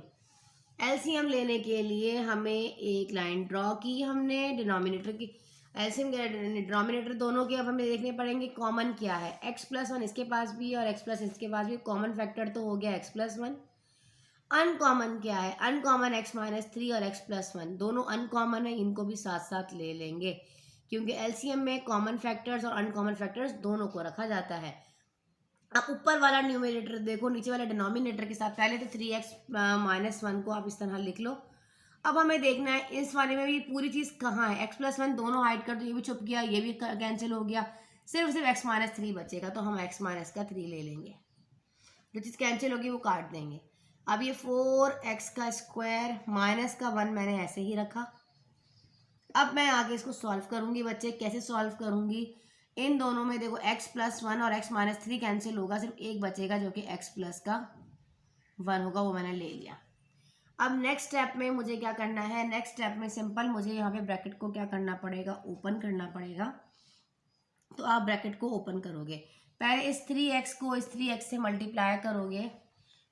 एलसीएम लेने के लिए हमें एक लाइन ड्रॉ की हमने डिनोमिनेटर की, एलसीएम डिनोमिनेटर दोनों के अब हमें देखने पड़ेंगे कॉमन क्या है। x प्लस 1 इसके पास भी और x प्लस इसके पास भी, कॉमन फैक्टर तो हो गया x प्लस 1। अनकॉमन क्या है, अनकॉमन x माइनस 3 और x प्लस 1 दोनों अनकॉमन है, इनको भी साथ साथ ले लेंगे, क्योंकि एलसीएम में कॉमन फैक्टर्स और अनकॉमन फैक्टर्स दोनों को रखा जाता है। अब ऊपर वाला न्यूमरेटर देखो नीचे वाले डिनोमिनेटर के साथ, पहले तो 3x माइनस 1 को आप इस तरह लिख लो। अब हमें देखना है इस वाले में भी पूरी चीज़ कहाँ है, x प्लस 1 दोनों हाइड कर दो, ये भी छुप गया, ये भी कैंसिल हो गया, सिर्फ x माइनस 3 बचेगा, तो हम x माइनस का 3 ले लेंगे, जो चीज़ कैंसिल होगी वो काट देंगे। अब ये 4x का स्क्वायर माइनस का 1 मैंने ऐसे ही रखा, अब मैं आगे इसको सॉल्व करूंगी बच्चे। कैसे सॉल्व करूंगी, इन दोनों में देखो x+1 और x-3 कैंसिल होगा, सिर्फ एक बचेगा जो कि x+1 होगा, वो मैंने ले लिया। अब नेक्स्ट स्टेप में मुझे क्या करना है, नेक्स्ट स्टेप में सिंपल मुझे यहाँ पे ब्रैकेट को क्या करना पड़ेगा, ओपन करना पड़ेगा। तो आप ब्रैकेट को ओपन करोगे, पहले इस 3x को इस 3x से मल्टीप्लाई करोगे।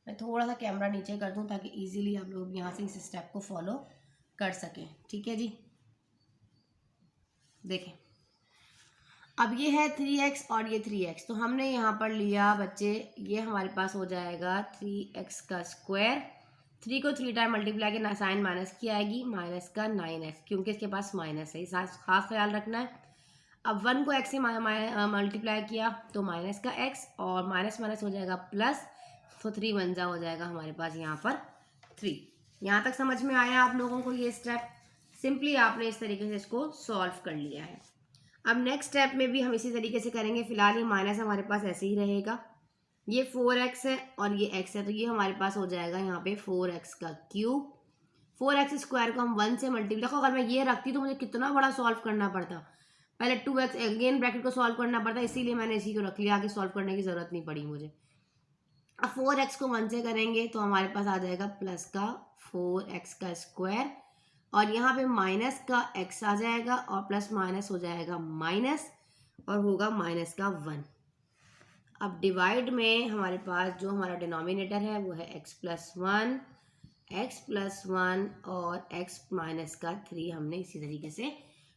मैं थोड़ा सा कैमरा नीचे कर दूं ताकि इजीली आप लोग यहाँ से इस स्टेप को फॉलो कर सकें। ठीक है जी, देखें अब ये है 3x और ये 3x, तो हमने यहाँ पर लिया बच्चे, ये हमारे पास हो जाएगा 3x का स्क्वायर। 3 को 3 टाइम मल्टीप्लाई के साइन माइनस की आएगी, माइनस का 9x, क्योंकि इसके पास माइनस है, इस खास ख्याल रखना है। अब 1 को x से मल्टीप्लाई किया तो माइनस का x, और माइनस माइनस हो जाएगा प्लस, तो 3 1 जा हो जाएगा हमारे पास यहाँ पर 3। यहाँ तक समझ में आया आप लोगों को ये स्टेप? सिंपली आपने इस तरीके से इसको सॉल्व कर लिया है। अब नेक्स्ट स्टेप में भी हम इसी तरीके से करेंगे। फिलहाल ये माइनस हमारे पास ऐसे ही रहेगा, ये 4x है और ये x है, तो ये हमारे पास हो जाएगा यहाँ पे 4x का क्यूब। 4x स्क्वायर को हम 1 से मल्टीप्लाई, देखो अगर मैं ये रखती तो मुझे कितना बड़ा सॉल्व करना पड़ता, पहले 2x अगेन ब्रैकेट को सॉल्व करना पड़ता, इसीलिए मैंने इसी को रख लिया, आगे सॉल्व करने की जरूरत नहीं पड़ी मुझे। अब 4x को 1 से करेंगे तो हमारे पास आ जाएगा प्लस का 4x का स्क्वायर, और यहाँ पे माइनस का x आ जाएगा, और प्लस माइनस हो जाएगा माइनस, और होगा माइनस का 1। अब डिवाइड में हमारे पास जो हमारा डिनोमिनेटर है वो है x+1 और x माइनस का 3, हमने इसी तरीके से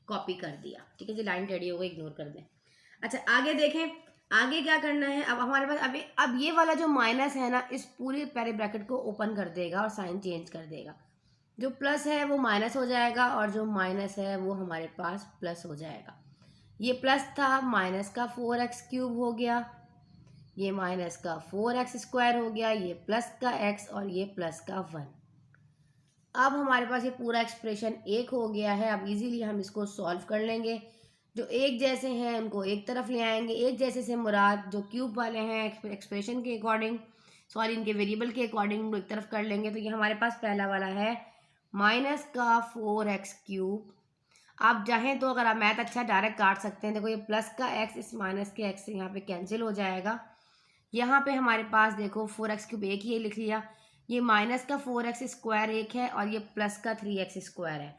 कॉपी कर दिया। ठीक है जी, लाइन टेढ़ी हो गई, इग्नोर कर दें। अच्छा आगे देखें, आगे क्या करना है। अब हमारे पास अब ये वाला जो माइनस है ना, इस पूरे पहले ब्रैकेट को ओपन कर देगा और साइन चेंज कर देगा। जो प्लस है वो माइनस हो जाएगा, और जो माइनस है वो हमारे पास प्लस हो जाएगा। ये प्लस था, माइनस का 4x क्यूब हो गया, ये माइनस का 4x स्क्वायर हो गया, ये प्लस का x और ये प्लस का 1। अब हमारे पास ये पूरा एक्सप्रेशन एक हो गया है। अब इजीली हम इसको सॉल्व कर लेंगे। जो एक जैसे हैं उनको एक तरफ ले आएंगे, एक जैसे से मुराद जो क्यूब वाले हैं एक्सप्रेशन के अकॉर्डिंग, सॉरी इनके वेरिएबल के अकॉर्डिंग उनको एक तरफ कर लेंगे। तो ये हमारे पास पहला वाला है माइनस का 4x क्यूब। आप चाहें तो अगर आप मैथ अच्छा डायरेक्ट काट सकते हैं, देखो ये प्लस का x इस माइनस के x से यहाँ पे कैंसिल हो जाएगा। यहाँ पे हमारे पास देखो 4x क्यूब एक ही लिख लिया, ये माइनस का 4x स्क्वायर एक है, और ये प्लस का 3x स्क्वायर है।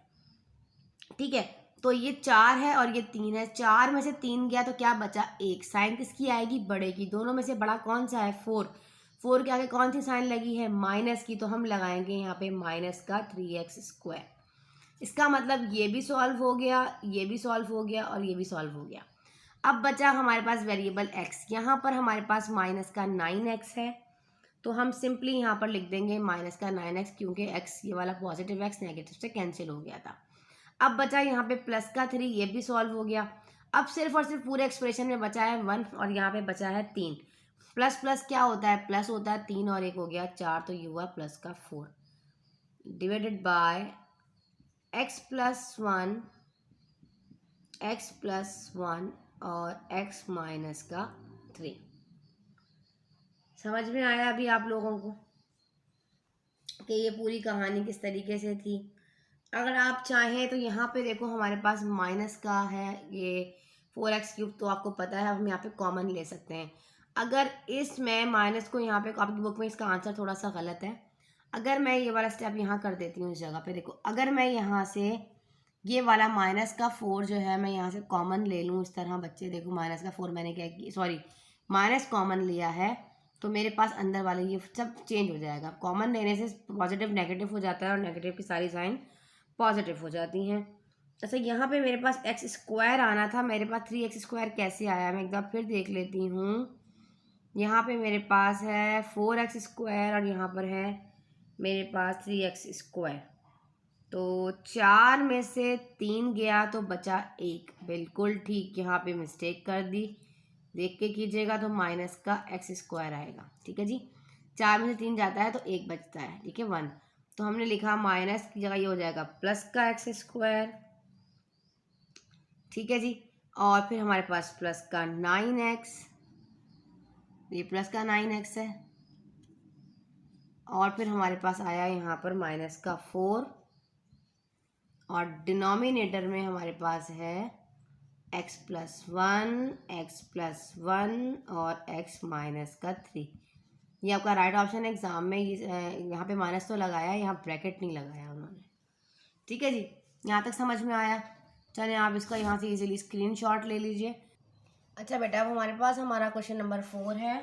ठीक है, तो ये 4 है और ये 3 है, 4 में से 3 गया तो क्या बचा, 1। साइन किसकी आएगी, बड़े की। दोनों में से बड़ा कौन सा है, 4। 4 के आगे कौन सी साइन लगी है, माइनस की, तो हम लगाएंगे यहाँ पे माइनस का 3x स्क्वायर। इसका मतलब ये भी सॉल्व हो गया, ये भी सॉल्व हो गया, और ये भी सॉल्व हो गया। अब बचा हमारे पास वेरिएबल x। यहाँ पर हमारे पास माइनस का 9x है, तो हम सिंपली यहाँ पर लिख देंगे माइनस का 9x, क्योंकि x ये वाला पॉजिटिव x नेगेटिव से कैंसिल हो गया था। अब बचा यहाँ पे प्लस का 3, ये भी सॉल्व हो गया। अब सिर्फ और सिर्फ पूरे एक्सप्रेशन में बचा है 1, और यहाँ पे बचा है 3। प्लस प्लस क्या होता है, प्लस होता है, 3 और 1 हो गया 4, तो ये हुआ प्लस का 4 डिवाइडेड बाय x+1 और x माइनस का 3। समझ में आया अभी आप लोगों को कि ये पूरी कहानी किस तरीके से थी? अगर आप चाहें तो यहाँ पे देखो हमारे पास माइनस का है ये 4x क्यूब, तो आपको पता है हम यहाँ पे कॉमन ले सकते हैं। अगर इसमें माइनस को यहाँ पे आपकी बुक में इसका आंसर थोड़ा सा गलत है, अगर मैं ये वाला स्टेप यहाँ कर देती हूँ इस जगह पे, देखो अगर मैं यहाँ से ये वाला माइनस का 4 जो है मैं यहाँ से कॉमन ले लूँ इस तरह, बच्चे देखो माइनस का 4 मैंने क्या किया, सॉरी माइनस कॉमन लिया है, तो मेरे पास अंदर वाले ये सब चेंज हो जाएगा। कॉमन लेने से पॉजिटिव नेगेटिव हो जाता है, और नेगेटिव की सारी साइन पॉजिटिव हो जाती हैं। अच्छा यहाँ पे मेरे पास x स्क्वायर आना था, मेरे पास 3x स्क्वायर कैसे आया, मैं एक बार फिर देख लेती हूँ। यहाँ पे मेरे पास है 4x स्क्वायर, और यहाँ पर है मेरे पास 3x स्क्वायर, तो 4 में से 3 गया तो बचा 1। बिल्कुल ठीक, यहाँ पे मिस्टेक कर दी, देख के कीजिएगा, तो माइनस का x स्क्वायर आएगा। ठीक है जी, 4 में से 3 जाता है तो 1 बचता है, ठीक है 1, तो हमने लिखा माइनस की जगह ये हो जाएगा प्लस का x स्क्वायर। ठीक है जी, और फिर हमारे पास प्लस का 9x, ये प्लस का 9x है, और फिर हमारे पास आया यहाँ पर माइनस का 4, और डिनोमिनेटर में हमारे पास है x प्लस 1 और x माइनस का 3। ये आपका राइट ऑप्शन है। एग्जाम में यहाँ पे माइनस तो लगाया है, यहाँ ब्रैकेट नहीं लगाया उन्होंने। ठीक है जी, यहाँ तक समझ में आया। चलिए आप इसका यहाँ से इजीली स्क्रीनशॉट ले लीजिए। अच्छा बेटा, अब हमारे पास हमारा क्वेश्चन नंबर 4 है।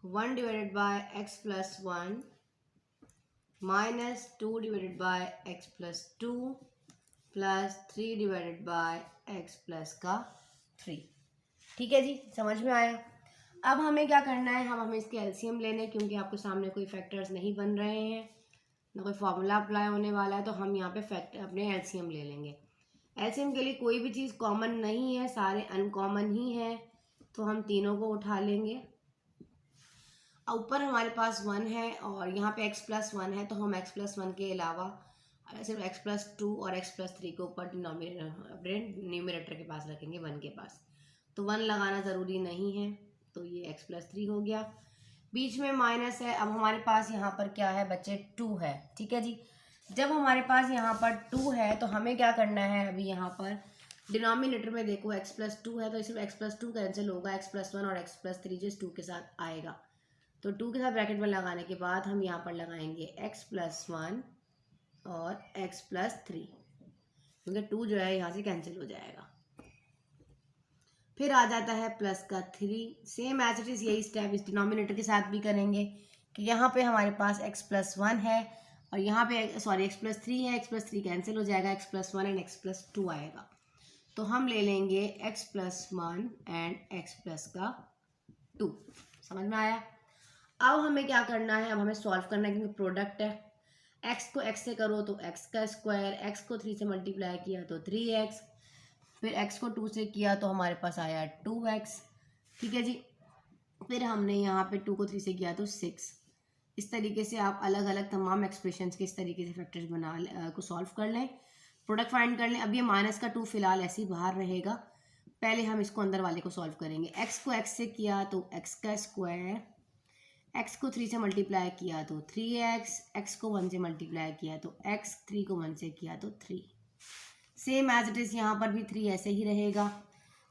1 divided by x plus 1 minus 2 divided by x plus 2 plus 3 divided bye x plus का 3। ठीक है जी, समझ में आया। अब हमें क्या करना है, हमें इसके एलसीएम लेने, क्योंकि आपके सामने कोई फैक्टर्स नहीं बन रहे हैं, ना कोई फॉर्मूला अप्लाई होने वाला है, तो हम यहाँ पे अपने एलसीएम ले लेंगे। एलसीएम के लिए कोई भी चीज़ कॉमन नहीं है, सारे अनकॉमन ही है, तो हम तीनों को उठा लेंगे। ऊपर हमारे पास 1 है और यहाँ पे x प्लस 1 है, तो हम x प्लस 1 के अलावा सिर्फ x प्लस 2 और x प्लस 3 को ऊपर न्यूमरेटर के पास रखेंगे, 1 के पास। तो 1 लगाना ज़रूरी नहीं है, तो ये x प्लस 3 हो गया। बीच में माइनस है। अब हमारे पास यहाँ पर क्या है बच्चे, 2 है। ठीक है जी, जब हमारे पास यहाँ पर 2 है तो हमें क्या करना है, अभी यहाँ पर डिनोमिनेटर में देखो x प्लस 2 है, तो इसमें x प्लस 2 कैंसिल होगा, x प्लस 1 और x प्लस 3 जिस 2 के साथ आएगा, तो 2 के साथ ब्रैकेट में लगाने के बाद हम यहाँ पर लगाएंगे x प्लस 1 और x प्लस 3, क्योंकि 2 जो है यहाँ से कैंसिल हो जाएगा। फिर आ जाता है प्लस का 3। सेम एज इट इज़ यही स्टेप इस डिनोमिनेटर के साथ भी करेंगे कि यहाँ पे हमारे पास x प्लस 1 है और यहाँ पे x प्लस 3 है, x प्लस 3 कैंसिल हो जाएगा, x plus 1 and x plus 2 आएगा। तो हम ले लेंगे x plus 1 and x plus का 2। समझ में आया। अब हमें क्या करना है, अब हमें सॉल्व करना है, क्योंकि प्रोडक्ट है। x को x से करो तो x का स्क्वायर, x को 3 से मल्टीप्लाई किया तो 3x, फिर x को 2 से किया तो हमारे पास आया 2x। ठीक है जी, फिर हमने यहाँ पे 2 को 3 से किया तो 6। इस तरीके से आप अलग अलग तमाम एक्सप्रेशंस के इस तरीके से फैक्टर्स को सॉल्व कर लें, प्रोडक्ट फाइंड कर लें। अब ये माइनस का 2 फिलहाल ऐसे ही बाहर रहेगा, पहले हम इसको अंदर वाले को सॉल्व करेंगे। x को x से किया तो x का स्क्वायर, x को 3 से मल्टीप्लाई किया तो 3x, x को 1 से मल्टीप्लाई किया तो x, 3 को 1 से किया तो 3। सेम एज इट इज़ यहाँ पर भी 3 ऐसे ही रहेगा।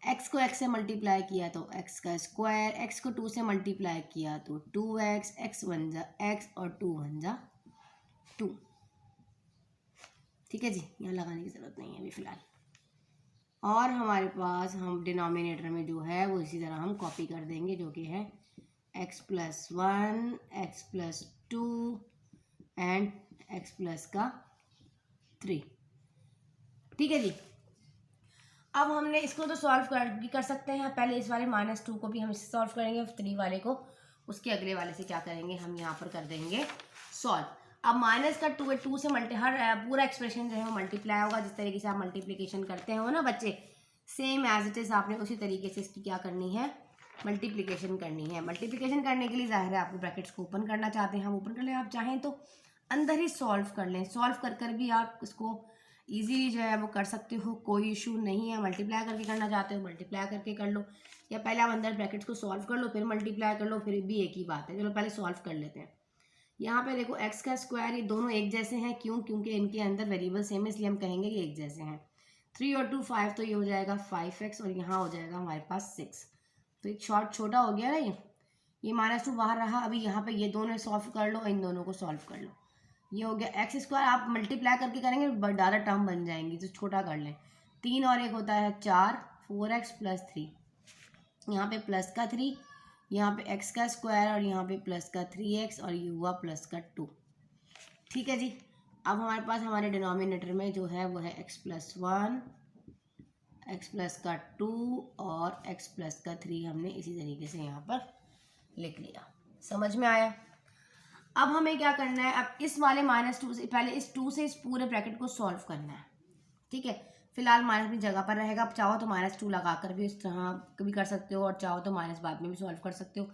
x को x से मल्टीप्लाई किया तो x का स्क्वायर, x को 2 से मल्टीप्लाई किया तो 2x, x 1 जा x और 2 1 जा 2। ठीक है जी, यहाँ लगाने की ज़रूरत नहीं है अभी फ़िलहाल। और हमारे पास हम डिनोमिनेटर में जो है वो इसी तरह हम कॉपी कर देंगे, जो कि है x plus 1, x plus 2 and x plus का 3। ठीक है जी, अब हमने इसको तो सॉल्व कर सकते हैं। पहले इस वाले -2 को भी हम इससे सॉल्व करेंगे, 3 वाले को उसके अगले वाले से क्या करेंगे, हम यहाँ पर कर देंगे सॉल्व। अब माइनस का 2 से हर पूरा एक्सप्रेशन जो है वो मल्टीप्लाई होगा। जिस तरीके से आप मल्टीप्लिकेशन करते हो ना बच्चे, सेम एज इट इज़ आपने उसी तरीके से इसकी क्या करनी है, मल्टीप्लिकेशन करनी है। मल्टीप्लिकेशन करने के लिए जाहिर है आपको ब्रैकेट्स को ओपन करना चाहते हैं, हम ओपन कर लें। आप चाहें तो अंदर ही सॉल्व कर लें, सॉल्व कर भी आप इसको ईजीली जो है वो कर सकते हो, कोई इशू नहीं है। मल्टीप्लाई करके करना चाहते हो मल्टीप्लाई करके कर लो, या पहले आप अंदर ब्रैकेट्स को सॉल्व कर लो फिर मल्टीप्लाई कर लो, फिर भी एक ही बात है। चलो पहले सॉल्व कर लेते हैं। यहाँ पे देखो x का स्क्वायर, ये दोनों एक जैसे हैं, क्यों, क्योंकि इनके अंदर वेरिएबल सेम है, इसलिए हम कहेंगे ये एक जैसे हैं। 3 और 2 5, तो ये हो जाएगा 5x और यहाँ हो जाएगा हमारे पास 6। तो एक शॉर्ट छोटा हो गया ना ये -2 बाहर रहा। अभी यहाँ पे ये दोनों सॉल्व कर लो, इन दोनों को सॉल्व कर लो। ये हो गया x स्क्वायर, आप मल्टीप्लाई करके करेंगे ज़्यादा टर्म बन जाएंगी, तो छोटा कर लें। 3 और 1 होता है 4, 4x प्लस 3, यहाँ पे प्लस का 3, यहाँ पे x का स्क्वायर और यहाँ पे प्लस का 3x और ये हुआ प्लस का 2। ठीक है जी, अब हमारे पास हमारे डिनोमिनेटर में जो है वो है x प्लस 1, x प्लस का 2 और x प्लस का 3 हमने इसी तरीके से यहाँ पर लिख लिया। समझ में आया। अब हमें क्या करना है, अब इस वाले -2 से पहले इस 2 से इस पूरे ब्रैकेट को सॉल्व करना है। ठीक है, फिलहाल माइनस अपनी जगह पर रहेगा। आप चाहो तो -2 लगाकर भी इस तरह भी कर सकते हो, और चाहो तो माइनस बाद में भी सॉल्व कर सकते हो,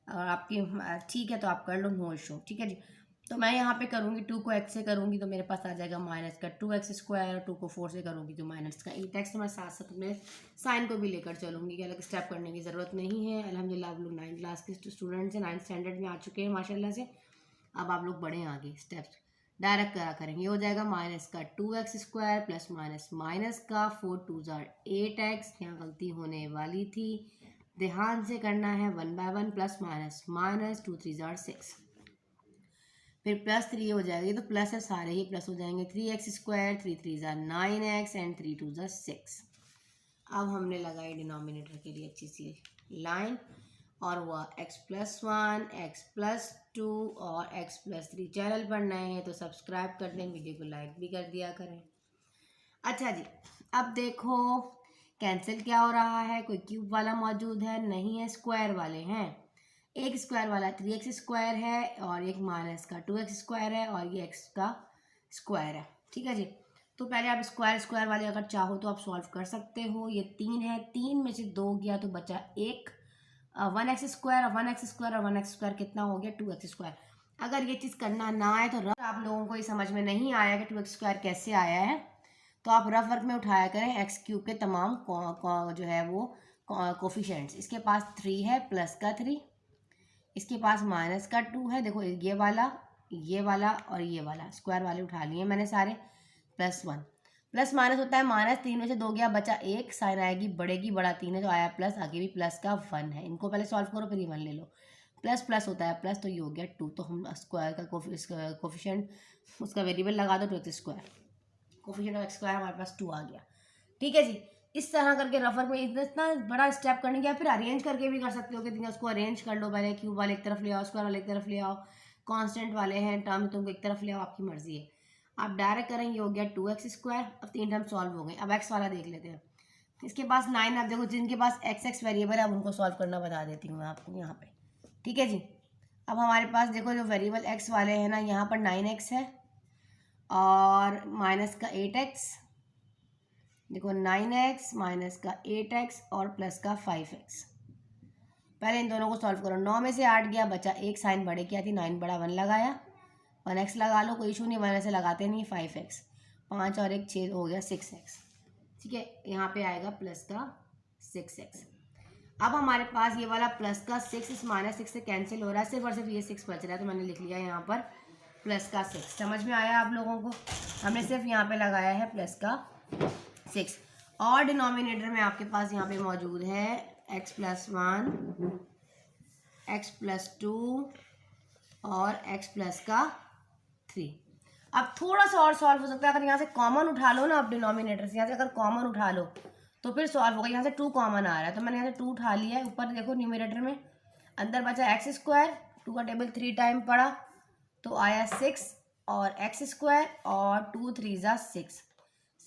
और आपकी ठीक है तो आप कर लो, नो इशू। ठीक है जी, तो मैं यहाँ पे करूँगी 2 को x से करूँगी तो मेरे पास आ जाएगा माइनस का 2x स्क्वायर, और 2 को 4 से करूँगी तो माइनस का 8x। तो मैं साथ साथ अपने साइन को भी लेकर चलूँगी, अलग स्टेप करने की ज़रूरत नहीं है। अल्हम्दुलिल्लाह आप लोग 9th क्लास के स्टूडेंट्स हैं, 9th स्टैंडर्ड में आ चुके हैं माशाल्लाह से। अब आप लोग बढ़ें आगे स्टेप्स, डायरेक्ट करा करेंगे, ये हो जाएगा माइनस का 2x² प्लस माइनस माइनस का 4 2 8x, यहाँ गलती होने वाली थी, ध्यान से करना है 1 बाय 1 प्लस माइनस माइनस 2 3 6, फिर प्लस 3 हो जाएगा, ये तो प्लस है सारे ही प्लस हो जाएंगे, 3x² 3 3 9x एंड 3 2 6। अब हमने लगाई डिनोमिनेटर के लिए अच्छी सी लाइन और वह x+1 x+2 और x+3। चैनल पर नए हैं तो सब्सक्राइब कर दें, वीडियो को लाइक भी कर दिया करें। अच्छा जी, अब देखो कैंसिल क्या हो रहा है, कोई क्यूब वाला मौजूद है नहीं है, स्क्वायर वाले हैं। एक स्क्वायर वाला 3x² है और एक माइनस का 2x² है और ये x का स्क्वायर है। ठीक है जी, तो पहले आप स्क्वायर वाले अगर चाहो तो आप सॉल्व कर सकते हो। ये 3 है, 3 में से 2 गया तो बचा 1, 1x² और 1x² और 1x² कितना हो गया 2x²। अगर ये चीज़ करना ना आए तो रफ आप लोगों को ये समझ में नहीं आया कि 2x² कैसे आया है, तो आप रफ वर्क में उठाया करें x³ के तमाम जो है वो कोफिशिएंट्स। इसके पास 3 है प्लस का 3, इसके पास माइनस का 2 है, देखो ये वाला और ये वाला स्क्वायर वाले उठा लिए मैंने सारे, +1 प्लस माइनस होता है माइनस, 3 में से 2 गया बचा 1, साइन आएगी बढ़ेगी, बड़ा 3 है तो आया प्लस, आगे भी प्लस का 1 है, इनको पहले सॉल्व करो फिर ये 1 ले लो, प्लस प्लस होता है प्लस, तो ये हो गया 2, तो हम स्क्वायर का कोफिशिएंट उसका वेरिएबल लगा दो 2x², कोफिशिएंट ऑफ x² हमारे पास 2 आ गया। ठीक है जी, इस तरह करके रफर में इतना बड़ा स्टेप करने के, फिर अरेंज करके भी कर सकते हो कि उसको अरेंज कर लो, पहले क्यूब वाले एक तरफ ले आओ, स्क्वायर वाले एक तरफ ले आओ, कांस्टेंट वाले हैं टर्म तुमको एक तरफ ले आओ, आपकी मर्जी है। आप डायरेक्ट करेंगे, हो गया 2x², अब 3 टर्म सॉल्व हो गए। अब x वाला देख लेते हैं, इसके पास 9, आप देखो जिनके पास x वेरिएबल है अब उनको सॉल्व करना बता देती हूँ मैं आपको यहाँ पे। ठीक है जी, अब हमारे पास देखो जो वेरिएबल x वाले हैं ना, यहाँ पर 9x है और माइनस का 8x, देखो 9x माइनस का 8x और प्लस का 5x। पहले इन दोनों को सॉल्व करो, 9 में से 8 गया बचा 1, साइन बढ़े क्या थी 9 बड़ा 1 लगाया, 1x लगा लो कोई इशू नहीं, 1 से लगाते नहीं, 5x 5 और 1 6 हो गया 6x। ठीक है, यहाँ पे आएगा प्लस का 6x। अब हमारे पास ये वाला प्लस का 6 इस माइनस 6 से कैंसिल हो रहा है, सिर्फ और सिर्फ ये 6 बच रहा है, तो मैंने लिख लिया यहाँ पर प्लस का 6। समझ में आया आप लोगों को, हमने सिर्फ यहाँ पे लगाया है प्लस का 6। और डिनोमिनेटर में आपके पास यहाँ पे मौजूद है x+1 x+2 और x+3। अब थोड़ा सा और सॉल्व हो सकता है, अगर यहाँ से कॉमन उठा लो ना, आप डिनोमिनेटर से यहाँ से अगर कॉमन उठा लो तो फिर सॉल्व होगा। यहाँ से 2 कॉमन आ रहा है तो मैंने यहाँ से 2 उठा लिया है, ऊपर देखो न्यूमरेटर में अंदर बचा x², 2 का टेबल 3 टाइम पड़ा तो आया 6 और x² और 2 3 6।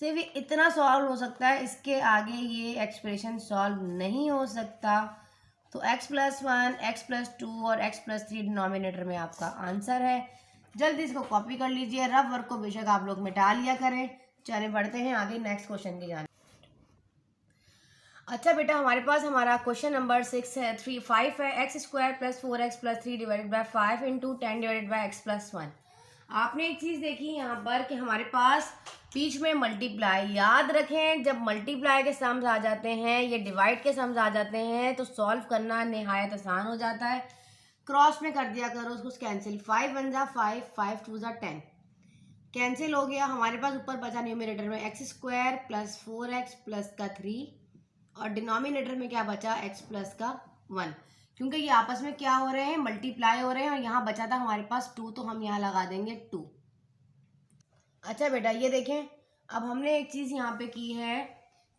सिर्फ इतना सॉल्व हो सकता है, इसके आगे ये एक्सप्रेशन सॉल्व नहीं हो सकता। तो x+1 x+2 और x+3 डिनोमिनेटर में आपका आंसर है। जल्दी इसको कॉपी कर लीजिए, रफ वर्क को बेशक आप लोग मिटा लिया करें। चलिए बढ़ते हैं आगे नेक्स्ट क्वेश्चन की जाने। अच्छा बेटा, हमारे पास हमारा क्वेश्चन नंबर 6 है 5 है, x² + 4x + 3 divided bye 5 × 10 divided by x+1। आपने एक चीज़ देखी यहाँ पर कि हमारे पास बीच में मल्टीप्लाई, याद रखें जब मल्टीप्लाई के सम्स आ जाते हैं, ये डिवाइड के सम्स आ जाते हैं तो सॉल्व करना निहायत आसान हो जाता है। क्रॉस में कर दिया करो उसको कैंसिल, 5 1 जा 5, 5 2 जा 10, कैंसिल हो गया। हमारे पास ऊपर बचा न्यूमरेटर में x² + 4x + का 3 और डिनोमिनेटर में क्या बचा x + का 1, क्योंकि ये आपस में क्या हो रहे हैं मल्टीप्लाई हो रहे हैं और यहाँ बचा था हमारे पास 2 तो हम यहाँ लगा देंगे 2। अच्छा बेटा ये देखें, अब हमने एक चीज़ यहाँ पे की है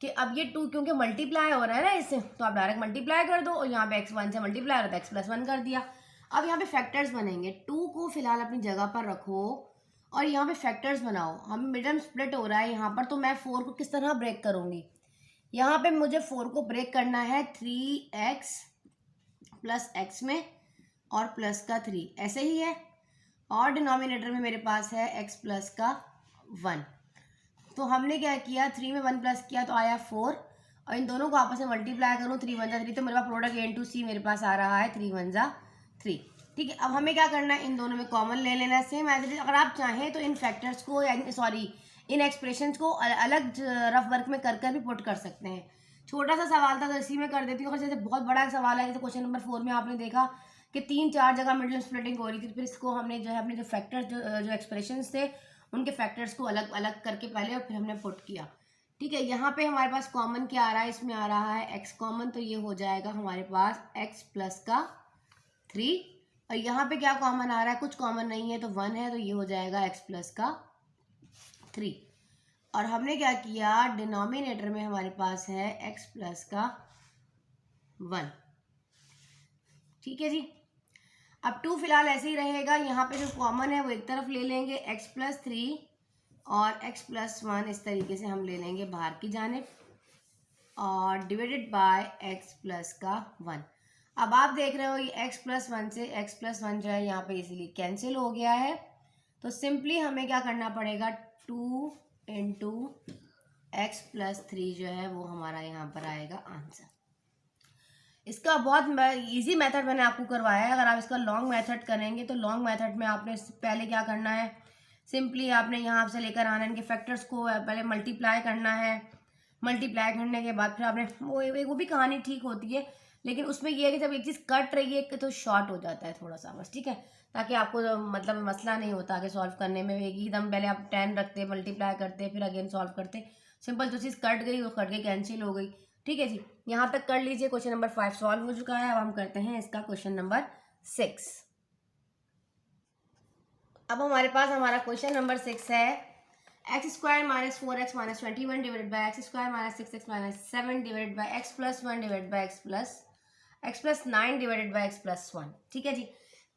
कि अब ये 2 क्योंकि मल्टीप्लाई हो रहा है ना इससे, तो आप डायरेक्ट मल्टीप्लाई कर दो और यहाँ पे x1 से मल्टीप्लाई हो रहा है तो x+1 कर दिया। अब यहाँ पे फैक्टर्स बनेंगे, 2 को फिलहाल अपनी जगह पर रखो और यहाँ पे फैक्टर्स बनाओ। हम मिडल स्प्लिट हो रहा है यहाँ पर, तो मैं 4 को किस तरह ब्रेक करूँगी, यहाँ पे मुझे 4 को ब्रेक करना है 3x + x में और प्लस का 3 ऐसे ही है, और डिनोमिनेटर में मेरे पास है x + का 1। तो हमने क्या किया, 3 में 1 प्लस किया तो आया 4 और इन दोनों को आपस में मल्टीप्लाई करूँ 3 1 जा 3, तो मेरे पास प्रोडक्ट a × c मेरे पास आ रहा है 3 1 जा 3। ठीक है, अब हमें क्या करना है, इन दोनों में कॉमन ले लेना है सेम एज इट इज। अगर आप चाहें तो इन फैक्टर्स को इन एक्सप्रेशंस को अलग रफ वर्क में कर भी पुट कर सकते हैं। छोटा सा सवाल था तो इसी में कर देती हूँ। जैसे बहुत बड़ा सवाल है, जैसे क्वेश्चन नंबर 4 में आपने देखा कि 3-4 जगह मिडल स्प्लिटिंग हो रही थी, फिर इसको हमने जो है अपने जो फैक्टर्स जो एक्सप्रेशंस थे उनके फैक्टर्स को अलग अलग करके पहले और फिर हमने पुट किया। ठीक है, यहाँ पे हमारे पास कॉमन क्या आ रहा है, इसमें आ रहा है एक्स कॉमन, तो ये हो जाएगा हमारे पास एक्स प्लस का 3। और यहाँ पे क्या कॉमन आ रहा है, कुछ कॉमन नहीं है तो 1 है, तो ये हो जाएगा एक्स प्लस का 3। और हमने क्या किया, डिनोमिनेटर में हमारे पास है एक्स प्लस का 1। ठीक है जी, अब 2 फिलहाल ऐसे ही रहेगा, यहाँ पे जो कॉमन है वो एक तरफ ले लेंगे एक्स प्लस 3 और एक्स प्लस 1 इस तरीके से हम ले लेंगे बाहर की जानिब और डिवाइडेड बाय एक्स प्लस का 1। अब आप देख रहे हो ये एक्स प्लस 1 से एक्स प्लस 1 जो है यहाँ पे इजीली कैंसिल हो गया है, तो सिंपली हमें क्या करना पड़ेगा, 2 इंटू एक्स प्लस 3 जो है वो हमारा यहाँ पर आएगा आंसर। इसका बहुत इजी मेथड मैंने आपको करवाया है। अगर आप इसका लॉन्ग मेथड करेंगे तो लॉन्ग मेथड में आपने पहले क्या करना है, सिंपली आपने यहाँ से लेकर आना, इनके फैक्टर्स को पहले मल्टीप्लाई करना है। मल्टीप्लाई करने के बाद फिर आपने वो भी कहानी ठीक होती है, लेकिन उसमें ये है कि जब एक चीज़ कट रही है तो शॉर्ट हो जाता है थोड़ा सा बस, ठीक है, ताकि आपको मतलब मसला नहीं होता आगे सॉल्व करने में। एकदम पहले आप 10 रखते, मल्टीप्लाई करते, फिर अगेन सॉल्व करते, सिंपल जो चीज़ कट गई वो कट गई, कैंसिल हो गई। ठीक है जी, यहाँ तक कर लीजिए। क्वेश्चन नंबर 5 सॉल्व हो चुका है। अब हम करते हैं इसका क्वेश्चन नंबर 6। अब हमारे पास हमारा क्वेश्चन नंबर 6 है, x square minus 4x minus 21 divided by x square minus 6x minus 7 divided by x plus 1 divided by x plus 9 divided by x plus 1। ठीक है जी,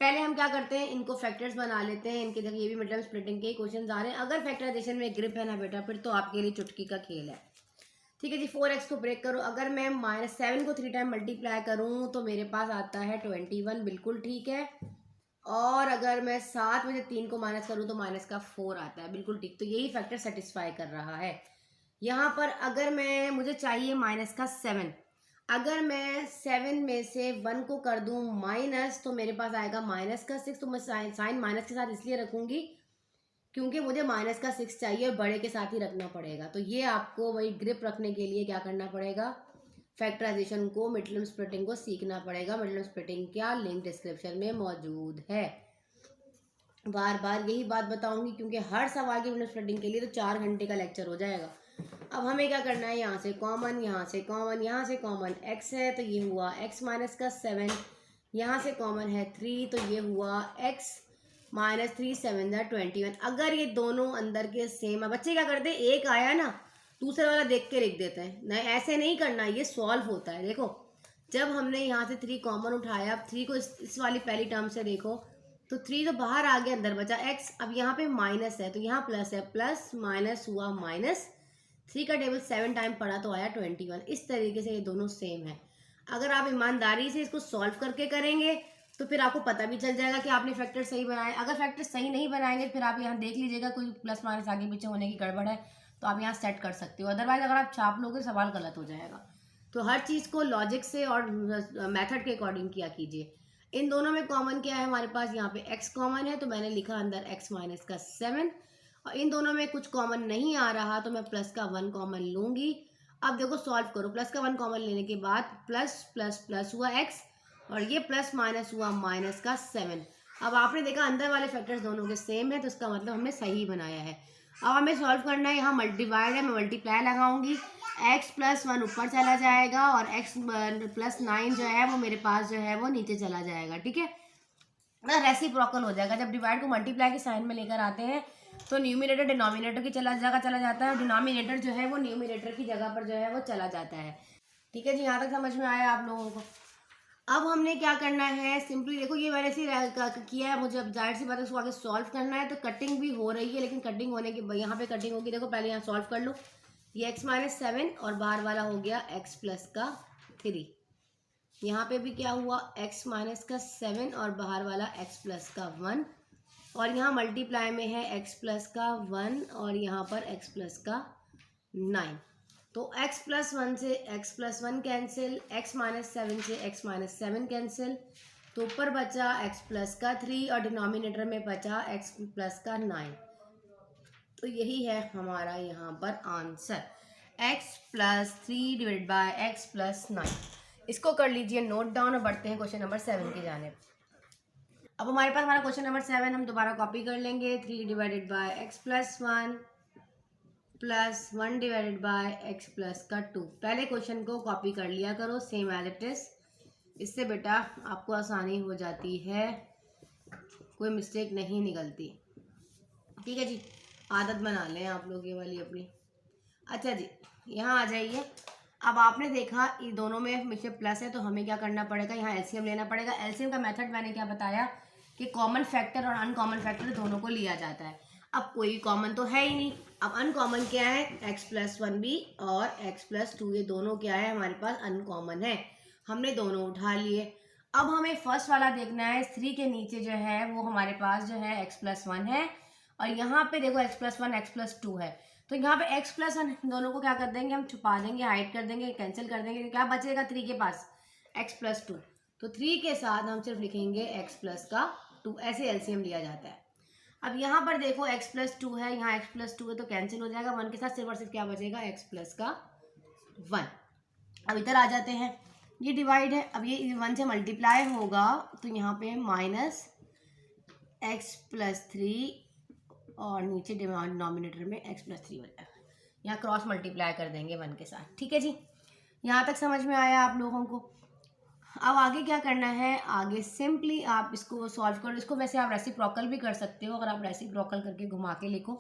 पहले हम क्या करते हैं, इनको फैक्टर्स बना लेते हैं। इनके जगह ये भी मिड टर्म स्प्लिटिंग के क्वेश्चन आ रहे हैं। अगर फैक्टराइजेशन में ग्रिप है ना बेटा, फिर तो आपके लिए चुटकी का खेल है। ठीक है जी, 4x को ब्रेक करो, अगर मैं -7 को 3 टाइम मल्टीप्लाई करूँ तो मेरे पास आता है 21, बिल्कुल ठीक है। और अगर मैं 7 में से 3 को माइनस करूँ तो माइनस का 4 आता है, बिल्कुल ठीक। तो यही फैक्टर सेटिस्फाई कर रहा है। यहाँ पर अगर मुझे चाहिए माइनस का 7, अगर मैं 7 में से 1 को कर दूँ माइनस तो मेरे पास आएगा माइनस का 6। तो मैं साइन माइनस के साथ इसलिए रखूँगी क्योंकि मुझे माइनस का 6 चाहिए और बड़े के साथ ही रखना पड़ेगा। तो ये आपको वही ग्रिप रखने के लिए क्या करना पड़ेगा, फैक्टराइजेशन को, मिडल स्प्लिटिंग को सीखना पड़ेगा। मिडल स्प्लिटिंग क्या, लिंक डिस्क्रिप्शन में मौजूद है। बार बार यही बात बताऊंगी क्योंकि हर सवाल की मिडल स्प्लिटिंग के लिए तो 4 घंटे का लेक्चर हो जाएगा। अब हमें क्या करना है, यहाँ से कॉमन, यहाँ से कॉमन, यहाँ से कॉमन x है तो ये हुआ x माइनस का 7, यहाँ से कॉमन है 3 तो ये हुआ x माइनस 3 7 21। अगर ये दोनों अंदर के सेम है, बच्चे क्या करते हैं, एक आया ना दूसरे वाला देख के लिख देते हैं। नहीं, ऐसे नहीं करना, ये सॉल्व होता है। देखो जब हमने यहाँ से 3 कॉमन उठाया, अब 3 को इस वाली पहली टर्म से देखो तो 3 तो बाहर आ गया, अंदर बचा x। अब यहाँ पे माइनस है तो यहाँ प्लस है, प्लस माइनस हुआ माइनस, 3 का टेबल 7 टाइम पढ़ा तो आया 21। इस तरीके से ये दोनों सेम है। अगर आप ईमानदारी से इसको सॉल्व करके करेंगे तो फिर आपको पता भी चल जाएगा कि आपने फैक्टर सही बनाए। अगर फैक्टर सही नहीं बनाएंगे फिर आप यहाँ देख लीजिएगा कोई प्लस माइनस आगे पीछे होने की गड़बड़ है तो आप यहाँ सेट कर सकते हो। अदरवाइज अगर आप छाप लोगे सवाल गलत हो जाएगा। तो हर चीज़ को लॉजिक से और मेथड के अकॉर्डिंग किया कीजिए। इन दोनों में कॉमन क्या है हमारे पास, यहाँ पे x कॉमन है तो मैंने लिखा अंदर x माइनस का 7। और इन दोनों में कुछ कॉमन नहीं आ रहा तो मैं प्लस का 1 कॉमन लूँगी। अब देखो सॉल्व करो, प्लस का 1 कॉमन लेने के बाद प्लस प्लस प्लस हुआ x और ये प्लस माइनस हुआ माइनस का 7। अब आपने देखा अंदर वाले फैक्टर्स दोनों के सेम है तो इसका मतलब हमने सही बनाया है। अब हमें सॉल्व करना है, यहाँ मल्टीप्लाई है, मैं मल्टीप्लाई लगाऊंगी, x प्लस 1 ऊपर चला जाएगा और x प्लस 9 जो है वो मेरे पास जो है वो नीचे चला जाएगा। ठीक है ना, रेसिप्रोकल हो जाएगा। जब डिवाइड को मल्टीप्लाई के साइन में लेकर आते हैं तो न्यूमिनेटर डिनोमिनेटर की जगह चला जाता है और डिनोमिनेटर जो है वो न्यूमिनेटर की जगह पर जो है वो चला जाता है। ठीक है जी, यहाँ तक समझ में आया आप लोगों को। अब हमने क्या करना है, सिंपली देखो ये मैंने ऐसे किया है, मुझे अब जाहिर सी बात है उसको आगे सॉल्व करना है। तो कटिंग भी हो रही है, लेकिन कटिंग होने के यहाँ पे कटिंग होगी। देखो पहले यहाँ सॉल्व कर लो, ये x माइनस 7 और बाहर वाला हो गया x प्लस का 3। यहाँ पे भी क्या हुआ, x माइनस का 7 और बाहर वाला x प्लस का 1 और यहाँ मल्टीप्लाई में है x प्लस का 1 और यहाँ पर x प्लस का 9। तो x प्लस 1 से x plus 1 cancel, x minus 7 से x माइनस 7 कैंसिल, तो ऊपर बचा x प्लस का 3 और डिनोमिनेटर में बचा x प्लस का 9। तो यही है हमारा यहाँ पर answer, x plus 3 divided bye x plus 9। इसको कर लीजिए नोट डाउन और बढ़ते हैं क्वेश्चन नंबर 7 की जानिब। अब हमारे पास हमारा क्वेश्चन नंबर 7 हम दोबारा कॉपी कर लेंगे। 3 divided by X plus 1 plus 1 divided by X plus का 2। पहले क्वेश्चन को कॉपी कर लिया करो सेम एज इट इज, इससे बेटा आपको आसानी हो जाती है, कोई मिस्टेक नहीं निकलती। ठीक है जी, आदत बना लें आप लोग ये वाली अपनी। अच्छा जी, यहाँ आ जाइए। अब आपने देखा ये दोनों में हमेशा प्लस है तो हमें क्या करना पड़ेगा, यहाँ एलसीएम लेना पड़ेगा। एलसीएम का मेथड मैंने क्या बताया कि कॉमन फैक्टर और अनकॉमन फैक्टर दोनों को लिया जाता है। अब कोई कॉमन तो है ही नहीं, अब अनकॉमन क्या है, एक्स प्लस 1 भी और एक्स प्लस 2, ये दोनों क्या है हमारे पास अनकॉमन है, हमने दोनों उठा लिए। अब हमें फर्स्ट वाला देखना है, 3 के नीचे जो है वो हमारे पास जो है एक्स प्लस 1 है और यहाँ पे देखो एक्स प्लस 1 एक्स प्लस 2 है। तो यहाँ पे x प्लस 1 दोनों को क्या कर देंगे, हम छुपा देंगे, हाइड कर देंगे, कैंसिल कर देंगे। क्या बचेगा 3 के पास, x प्लस 2। तो 3 के साथ हम सिर्फ लिखेंगे x प्लस का 2, ऐसे एलसीएम लिया जाता है। अब यहाँ पर देखो x प्लस 2 है, यहाँ x प्लस 2 है तो कैंसिल हो जाएगा, 1 के साथ सिर्फ और सिर्फ क्या बचेगा, x प्लस का 1। अब इधर आ जाते हैं, ये डिवाइड है, अब ये 1 से मल्टीप्लाई होगा तो यहाँ पे माइनस एक्स प्लस 3 और नीचे डिनोमिनेटर में x प्लस 3 हो जाएगा, यहाँ क्रॉस मल्टीप्लाई कर देंगे 1 के साथ। ठीक है जी, यहाँ तक समझ में आया आप लोगों को। अब आगे क्या करना है, आगे सिंपली आप इसको सॉल्व करो। इसको वैसे आप रेसिप्रोकल भी कर सकते हो, अगर आप रेसिप्रोकल करके घुमा के लिखो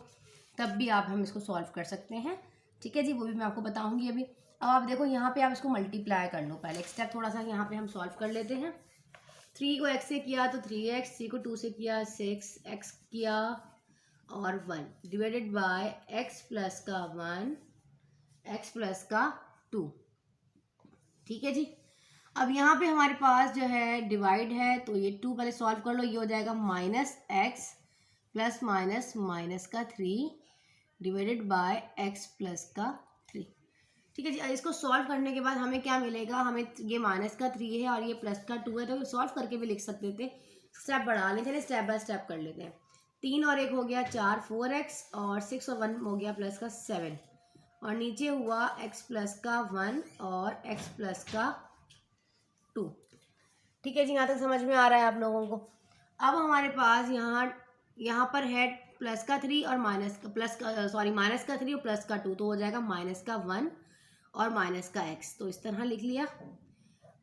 तब भी आप हम इसको सॉल्व कर सकते हैं। ठीक है जी, वो भी मैं आपको बताऊँगी अभी। अब आप देखो यहाँ पर आप इसको मल्टीप्लाई कर लो, पहले एक स्टेप थोड़ा सा यहाँ पर हम सॉल्व कर लेते हैं। 3 को x से किया तो 3x, 3 को 2 से किया 6x किया और 1 डिवाइडेड बाय x प्लस का 1 x प्लस का 2। ठीक है जी, अब यहाँ पे हमारे पास जो है डिवाइड है तो ये 2 पहले सॉल्व कर लो, ये हो जाएगा minus x plus minus minus का 3 डिवाइडेड बाय x प्लस का 3। ठीक है जी, इसको सॉल्व करने के बाद हमें क्या मिलेगा, हमें ये माइनस का 3 है और ये प्लस का 2 है, तो सॉल्व करके भी लिख सकते थे, स्टेप बढ़ा लें। चलिए स्टेप बाय स्टेप कर लेते हैं। 3 और 1 हो गया 4, 4x और 6 और 1 हो गया प्लस का 7 और नीचे हुआ x प्लस का 1 और x प्लस का 2। ठीक है जी, यहाँ तक समझ में आ रहा है आप लोगों को। अब हमारे पास यहाँ पर है प्लस का 3 और माइनस का माइनस का 3 और प्लस का 2, तो हो जाएगा माइनस का 1 और माइनस का x, तो इस तरह लिख लिया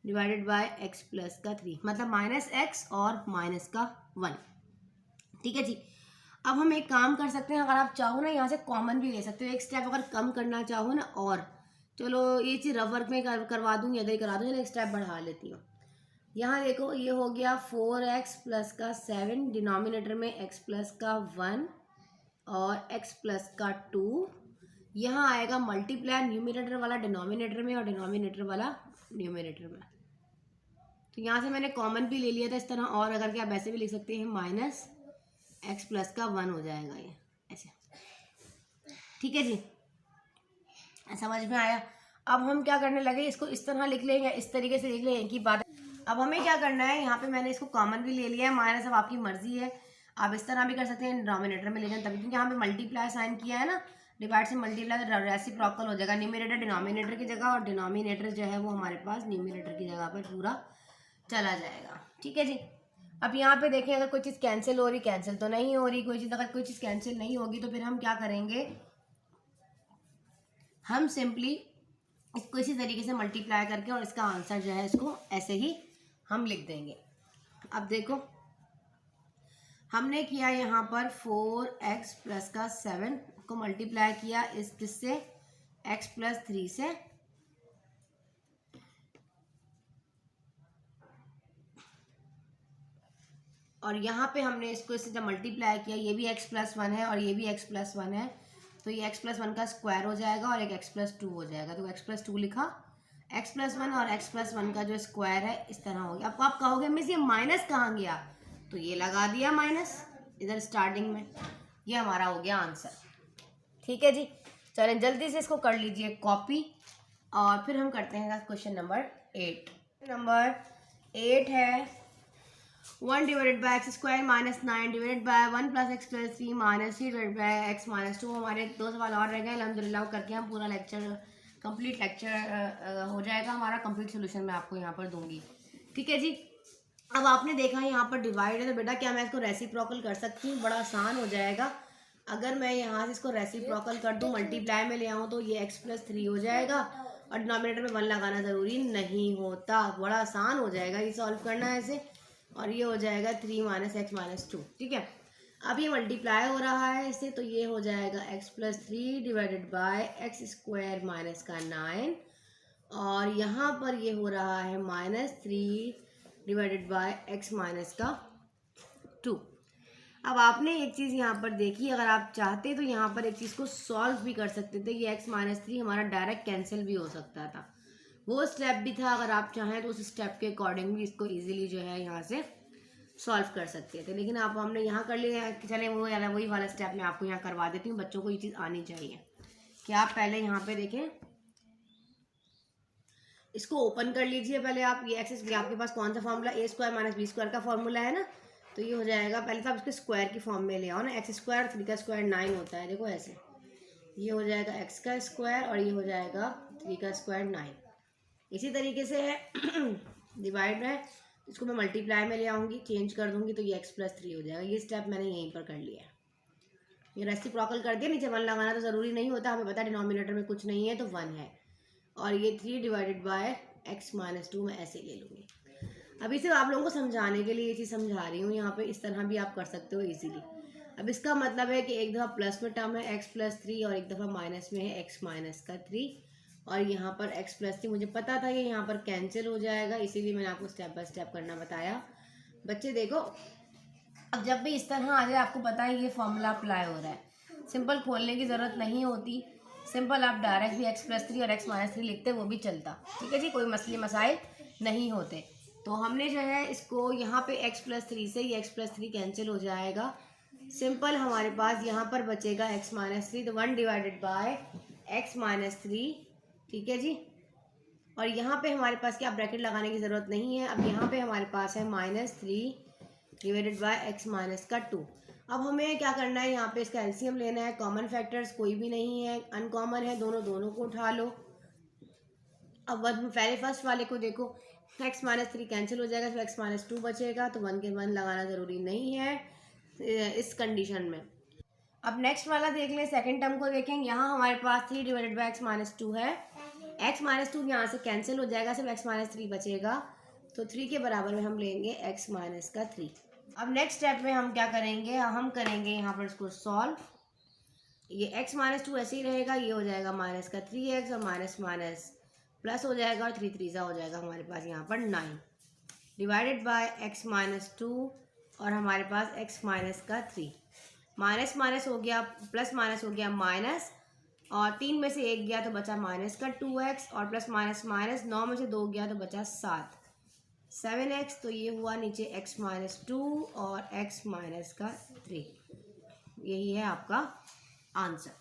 डिवाइडेड बाय x प्लस का 3, मतलब माइनस x और माइनस का 1। ठीक है जी, अब हम एक काम कर सकते हैं, अगर आप चाहो ना यहाँ से कॉमन भी ले सकते हो, एक स्टेप अगर कम करना चाहो ना, और चलो ये चीज़ रफ वर्क में करवा दूँ या इधर करा दूँ, चलो एक स्टेप बढ़ा लेती हूँ। यहाँ देखो ये हो गया 4x प्लस का 7 डिनोमिनेटर में x प्लस का 1 और x प्लस का 2, यहाँ आएगा मल्टीप्लाई न्यूमिनेटर वाला डिनोमिनेटर में और डिनोमिनेटर वाला न्यूमिनेटर में। तो यहाँ से मैंने कॉमन भी ले लिया था इस तरह, और अगर क्या आप ऐसे भी लिख सकते हैं माइनस x प्लस का 1 हो जाएगा ये ऐसे। ठीक है जी, समझ में आया। अब हम क्या करने लगे, इसको इस तरह लिख लेंगे, इस तरीके से लिख लेंगे की बात। अब हमें क्या करना है, यहाँ पे मैंने इसको कॉमन भी ले लिया है, माइनस अब आपकी मर्जी है, आप इस तरह भी कर सकते हैं, डिनोमिनेटर में ले जाए तभी, क्योंकि यहाँ पे मल्टीप्लाई साइन किया है ना, डिवाइड से मल्टीप्लाई तो रेसिप्रोकल हो जाएगा, न्यूमिनेटर डिनोमिनेटर की जगह और डिनोमिनेटर जो है वो हमारे पास न्यूमिनेटर की जगह पर पूरा चला जाएगा। ठीक है जी, अब यहाँ पे देखें अगर कोई चीज़ कैंसिल हो रही, कैंसिल तो नहीं हो रही, कोई चीज़ अगर कोई चीज़ कैंसिल नहीं होगी तो फिर हम क्या करेंगे, हम सिंपली इसको इसी तरीके से मल्टीप्लाई करके और इसका आंसर जो है इसको ऐसे ही हम लिख देंगे। अब देखो हमने किया यहाँ पर 4x प्लस का 7 को मल्टीप्लाई किया इस किससे, x प्लस 3 से, और यहाँ पे हमने इसको इससे जब मल्टीप्लाई किया, ये भी x प्लस 1 है और ये भी x प्लस 1 है, तो ये x प्लस 1 का स्क्वायर हो जाएगा और एक x प्लस 2 हो जाएगा, तो x प्लस 2 लिखा, x प्लस 1 और x प्लस 1 का जो स्क्वायर है इस तरह हो गया। अब आप कहोगे मिस ये माइनस कहाँ गया, तो ये लगा दिया माइनस इधर स्टार्टिंग में, ये हमारा हो गया आंसर। ठीक है जी, चलें जल्दी से इसको कर लीजिए कॉपी और फिर हम करते हैं क्वेश्चन नंबर 8। नंबर 8 है 1 divided by x square minus 9 divided by 1 plus x plus 3 minus 3 divided by x minus 2। हमारे 2 सवाल और रह गए, अल्हम्दुलिल्लाह करके हम पूरा लेक्चर कंप्लीट लेक्चर हो जाएगा हमारा, कंप्लीट सोल्यूशन मैं आपको यहाँ पर दूंगी। ठीक है जी, अब आपने देखा यहाँ पर डिवाइड है, तो बेटा क्या मैं इसको रेसिप्रोकल कर सकती हूँ? बड़ा आसान हो जाएगा। अगर मैं यहाँ से इसको रेसिप्रोकल कर दूँ, मल्टीप्लाई में ले आऊँ, तो ये x+3 हो जाएगा और डिनोमिनेटर में 1 लगाना ज़रूरी नहीं होता। बड़ा आसान हो जाएगा ये सॉल्व करना है ऐसे। और ये हो जाएगा 3 - x - 2। ठीक है, अब ये मल्टीप्लाई हो रहा है इससे, तो ये हो जाएगा x+3 divided by x² minus का 9, और यहाँ पर ये हो रहा है -3 डिवाइडेड बाय x माइनस का 2। अब आपने एक चीज़ यहाँ पर देखी, अगर आप चाहते तो यहाँ पर एक चीज़ को सॉल्व भी कर सकते थे कि x-3 हमारा डायरेक्ट कैंसिल भी हो सकता था। वो स्टेप भी था, अगर आप चाहें तो उस स्टेप के अकॉर्डिंग भी इसको इजीली जो है यहाँ से सॉल्व कर सकते थे, लेकिन आप हमने यहाँ कर लिया। चले वो यार वही वाला स्टेप मैं आपको यहाँ करवा देती हूँ। बच्चों को ये चीज़ आनी चाहिए कि आप पहले यहाँ पे देखें, इसको ओपन कर लीजिए पहले आप। ये एक्स आपके पास कौन सा फॉर्मूला, a² - b² का फॉर्मूला है ना, तो ये हो जाएगा। पहले तो आप इसके स्क्वायर की फॉर्म में ले आओ ना। x² 3 का स्क्वायर 9 होता है, देखो ऐसे। ये हो जाएगा x का स्क्वायर और ये हो जाएगा 3 का स्क्वायर 9। इसी तरीके से है डिवाइड है, इसको मैं मल्टीप्लाई में ले आऊँगी, चेंज कर दूँगी, तो ये x+3 हो जाएगा। ये स्टेप मैंने यहीं पर कर लिया है। ये रेसिप्रोकल कर दिया, नीचे 1 लगाना तो ज़रूरी नहीं होता, हमें पता है डिनोमिनेटर में कुछ नहीं है तो 1 है। और ये 3 डिवाइडेड बाय x - 2 मैं ऐसे ले लूँगी। अभी सिर्फ आप लोगों को समझाने के लिए ये चीज़ समझा रही हूँ। यहाँ पे इस तरह भी आप कर सकते हो इजीली। अब इसका मतलब है कि एक दफ़ा प्लस में टर्म है x+3 और एक दफ़ा माइनस में है x माइनस का 3, और यहाँ पर x+3 मुझे पता था कि यहाँ पर कैंसिल हो जाएगा, इसीलिए मैंने आपको स्टेप बाय स्टेप करना बताया। बच्चे देखो, अब जब भी इस तरह आ जाए आपको पता है ये फॉर्मूला अप्लाई हो रहा है, सिंपल खोलने की ज़रूरत नहीं होती। सिंपल आप डायरेक्ट भी x+3 और x-3 लिखते वो भी चलता। ठीक है जी, कोई मसले मसाइल नहीं होते। तो हमने जो है इसको यहाँ पे x+3 से ये x+3 कैंसिल हो जाएगा। सिंपल हमारे पास यहाँ पर बचेगा x-3, तो 1 डिवाइडेड बाय x-3। ठीक है जी, और यहाँ पे हमारे पास क्या ब्रैकेट लगाने की ज़रूरत नहीं है। अब यहाँ पे हमारे पास है -3 डिवाइडेड बाय x - 2। अब हमें क्या करना है, यहाँ पे इसका एलसीएम लेना है। कॉमन फैक्टर्स कोई भी नहीं है, अनकॉमन है, दोनों को उठा लो। अब पहले फर्स्ट वाले को देखो, x - 3 कैंसिल हो जाएगा, फिर x - 2 बचेगा, तो 1 के 1 लगाना ज़रूरी नहीं है इस कंडीशन में। अब नेक्स्ट वाला देख लें, सेकंड टर्म को देखें। यहाँ हमारे पास 3 डिवाइडेड बाय x - 2 है। x - 2 यहाँ से कैंसिल हो जाएगा, सिर्फ x - 3 बचेगा, तो 3 के बराबर में हम लेंगे x - 3। अब नेक्स्ट स्टेप में हम क्या करेंगे, हम करेंगे यहाँ पर इसको सॉल्व। ये x - 2 ऐसे ही रहेगा, ये हो जाएगा -3x और माइनस प्लस हो जाएगा और 3 3 हो जाएगा हमारे पास यहाँ पर 9 डिवाइडेड बाय x - 2 और हमारे पास x - 3। माइनस हो गया प्लस, माइनस हो गया माइनस, और 3 में से 1 गया तो बचा -2x, और प्लस माइनस माइनस 9 में से 2 गया तो बचा 7x। तो ये हुआ नीचे x - 2 और x - 3। यही है आपका आंसर।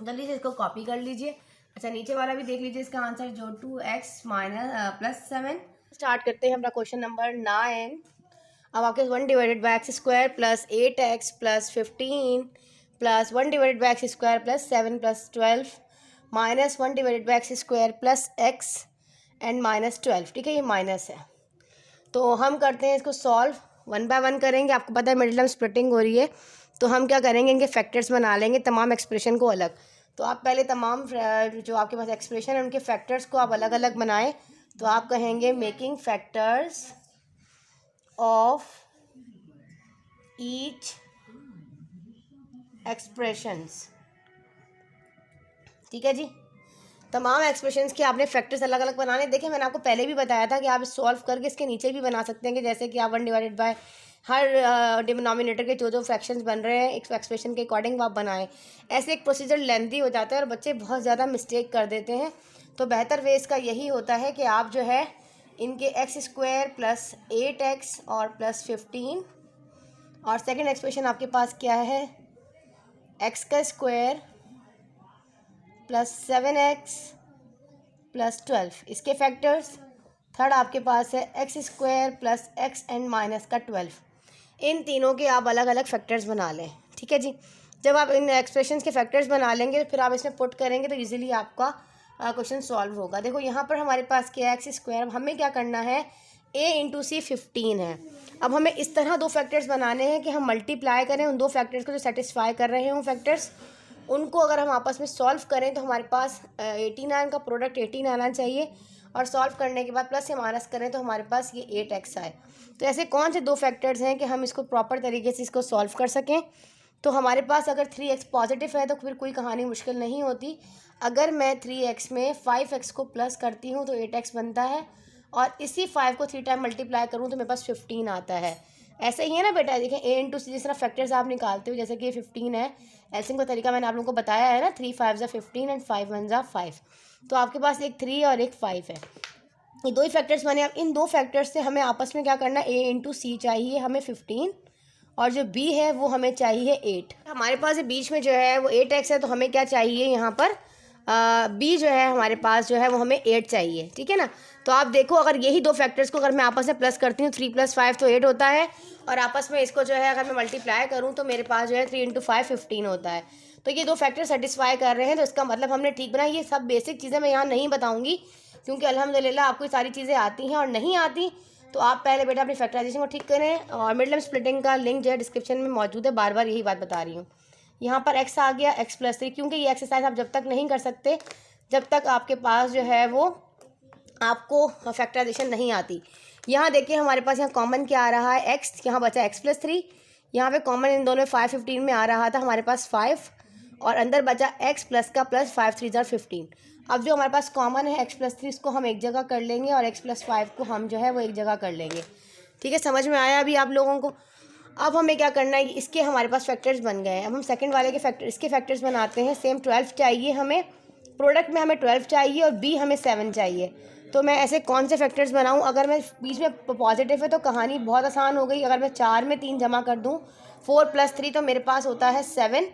जल्दी से इसको कॉपी कर लीजिए। अच्छा, नीचे वाला भी देख लीजिए इसका आंसर, जो 2x + 7। स्टार्ट करते हैं अपना क्वेश्चन नंबर 9। अब आपके 1 divided by x² plus 8x plus 15 plus 1 divided by x² plus 7 plus 12 minus 1 divided by x² plus x and -12। ठीक है, ये माइनस है, तो हम करते हैं इसको सॉल्व। 1 बाय 1 करेंगे। आपको पता है मिडिल टर्म स्प्लिटिंग हो रही है, तो हम क्या करेंगे, इनके फैक्टर्स बना लेंगे, तमाम एक्सप्रेशन को अलग। तो आप पहले तमाम जो आपके पास एक्सप्रेशन है उनके फैक्टर्स को आप अलग अलग बनाएं। तो आप कहेंगे making factors of each expressions. ठीक है जी, तमाम एक्सप्रेशंस के आपने फैक्टर्स अलग अलग बनाने। देखिए, मैंने आपको पहले भी बताया था कि आप सॉल्व करके इसके नीचे भी बना सकते हैं, कि जैसे कि आप 1 डिवाइडेड बाय हर डिनोमिनेटर के जो फ्रैक्शंस बन रहे हैं एक एक्सप्रेशन के अकॉर्डिंग आप बनाएं। ऐसे एक प्रोसीजर लेंथी हो जाता है और बच्चे बहुत ज़्यादा मिस्टेक कर देते हैं। तो बेहतर वे इसका यही होता है कि आप जो है इनके x² प्लस 8x और प्लस 15, और सेकेंड एक्सप्रेशन आपके पास क्या है, x का स्क्वायर प्लस 7x प्लस 12, इसके फैक्टर्स। थर्ड आपके पास है x² plus x and minus का 12। इन तीनों के आप अलग अलग फैक्टर्स बना लें। ठीक है जी, जब आप इन एक्सप्रेशंस के फैक्टर्स बना लेंगे फिर आप इसमें पुट करेंगे तो इजीली आपका क्वेश्चन सॉल्व होगा। देखो यहाँ पर हमारे पास क्या है, x²। हमें क्या करना है, a इंटू सी 15 है। अब हमें इस तरह दो फैक्टर्स बनाने हैं कि हम मल्टीप्लाई करें उन दो फैक्टर्स को जो सेटिस्फाई कर रहे हैं, वो फैक्टर्स उनको अगर हम आपस में सॉल्व करें तो हमारे पास 89 का प्रोडक्ट 18 आना चाहिए, और सॉल्व करने के बाद प्लस या माइनस करें तो हमारे पास ये 8x आए। तो ऐसे कौन से दो फैक्टर्स हैं कि हम इसको प्रॉपर तरीके से इसको सॉल्व कर सकें। तो हमारे पास अगर 3x पॉजिटिव है तो फिर कोई कहानी मुश्किल नहीं होती। अगर मैं 3x में 5x को प्लस करती हूँ तो 8x बनता है, और इसी 5 को 3 टाइम मल्टीप्लाई करूँ तो मेरे पास 15 आता है। ऐसे ही है ना बेटा, देखें a इंटू सी जिस तरह फैक्टर्स आप निकालते हो, जैसे कि 15 है, एलसीएम का तरीका मैंने आप लोगों को बताया है ना, 3 5 ज़ा 15 एंड 5 1 ज़ा 5। तो आपके पास एक 3 और एक 5 है, ये दो ही फैक्टर्स बने। अब इन दो फैक्टर्स से हमें आपस में क्या करना है, a इंटू सी चाहिए हमें 15, और जो b है वो हमें चाहिए 8। हमारे पास बीच में जो है वो 8x है, तो हमें क्या चाहिए यहाँ पर b जो है हमारे पास जो है वो हमें 8 चाहिए, ठीक है ना। तो आप देखो, अगर यही दो फैक्टर्स को अगर मैं आपस में प्लस करती हूँ, 3 + 5 तो 8 होता है, और आपस में इसको जो है अगर मैं मल्टीप्लाई करूँ तो मेरे पास जो है 3 × 5 15 होता है। तो ये दो फैक्टर सेटिस्फाई कर रहे हैं, तो इसका मतलब हमने ठीक बनाया। ये सब बेसिक चीज़ें मैं यहाँ नहीं बताऊँगी क्योंकि अल्हम्दुलिल्लाह आपको सारी चीज़ें आती हैं, और नहीं आती तो आप पहले बेटा अपनी फैक्टराइजेशन को ठीक करें, और मिड टर्म स्प्लिटिंग का लिंक जो है डिस्क्रिप्शन में मौजूद है। बार बार यही बात बता रही हूँ। यहाँ पर x आ गया, x + 3, क्योंकि ये एक्सरसाइज आप जब तक नहीं कर सकते जब तक आपके पास जो है वो आपको फैक्टराइजेशन नहीं आती। यहाँ देखिए हमारे पास यहाँ कॉमन क्या आ रहा है, x, यहाँ बचा x + 3, यहाँ पे कॉमन इन दोनों में 5 15 में आ रहा था हमारे पास 5, और अंदर बचा x प्लस का प्लस 5 3 ज़ा 15। अब जो हमारे पास कॉमन है x + 3, इसको हम एक जगह कर लेंगे, और x + 5 को हम जो है वो एक जगह कर लेंगे। ठीक है, समझ में आया अभी आप लोगों को। अब हमें क्या करना है, इसके हमारे पास फैक्टर्स बन गए हैं। अब हम सेकंड वाले के फैक्टर इसके फैक्टर्स बनाते हैं। सेम 12 चाहिए हमें, प्रोडक्ट में हमें 12 चाहिए, और b हमें 7 चाहिए। तो मैं ऐसे कौन से फैक्टर्स बनाऊं, अगर मैं बीच में पॉजिटिव है तो कहानी बहुत आसान हो गई। अगर मैं 4 में 3 जमा कर दूं, 4 + 3 तो मेरे पास होता है 7,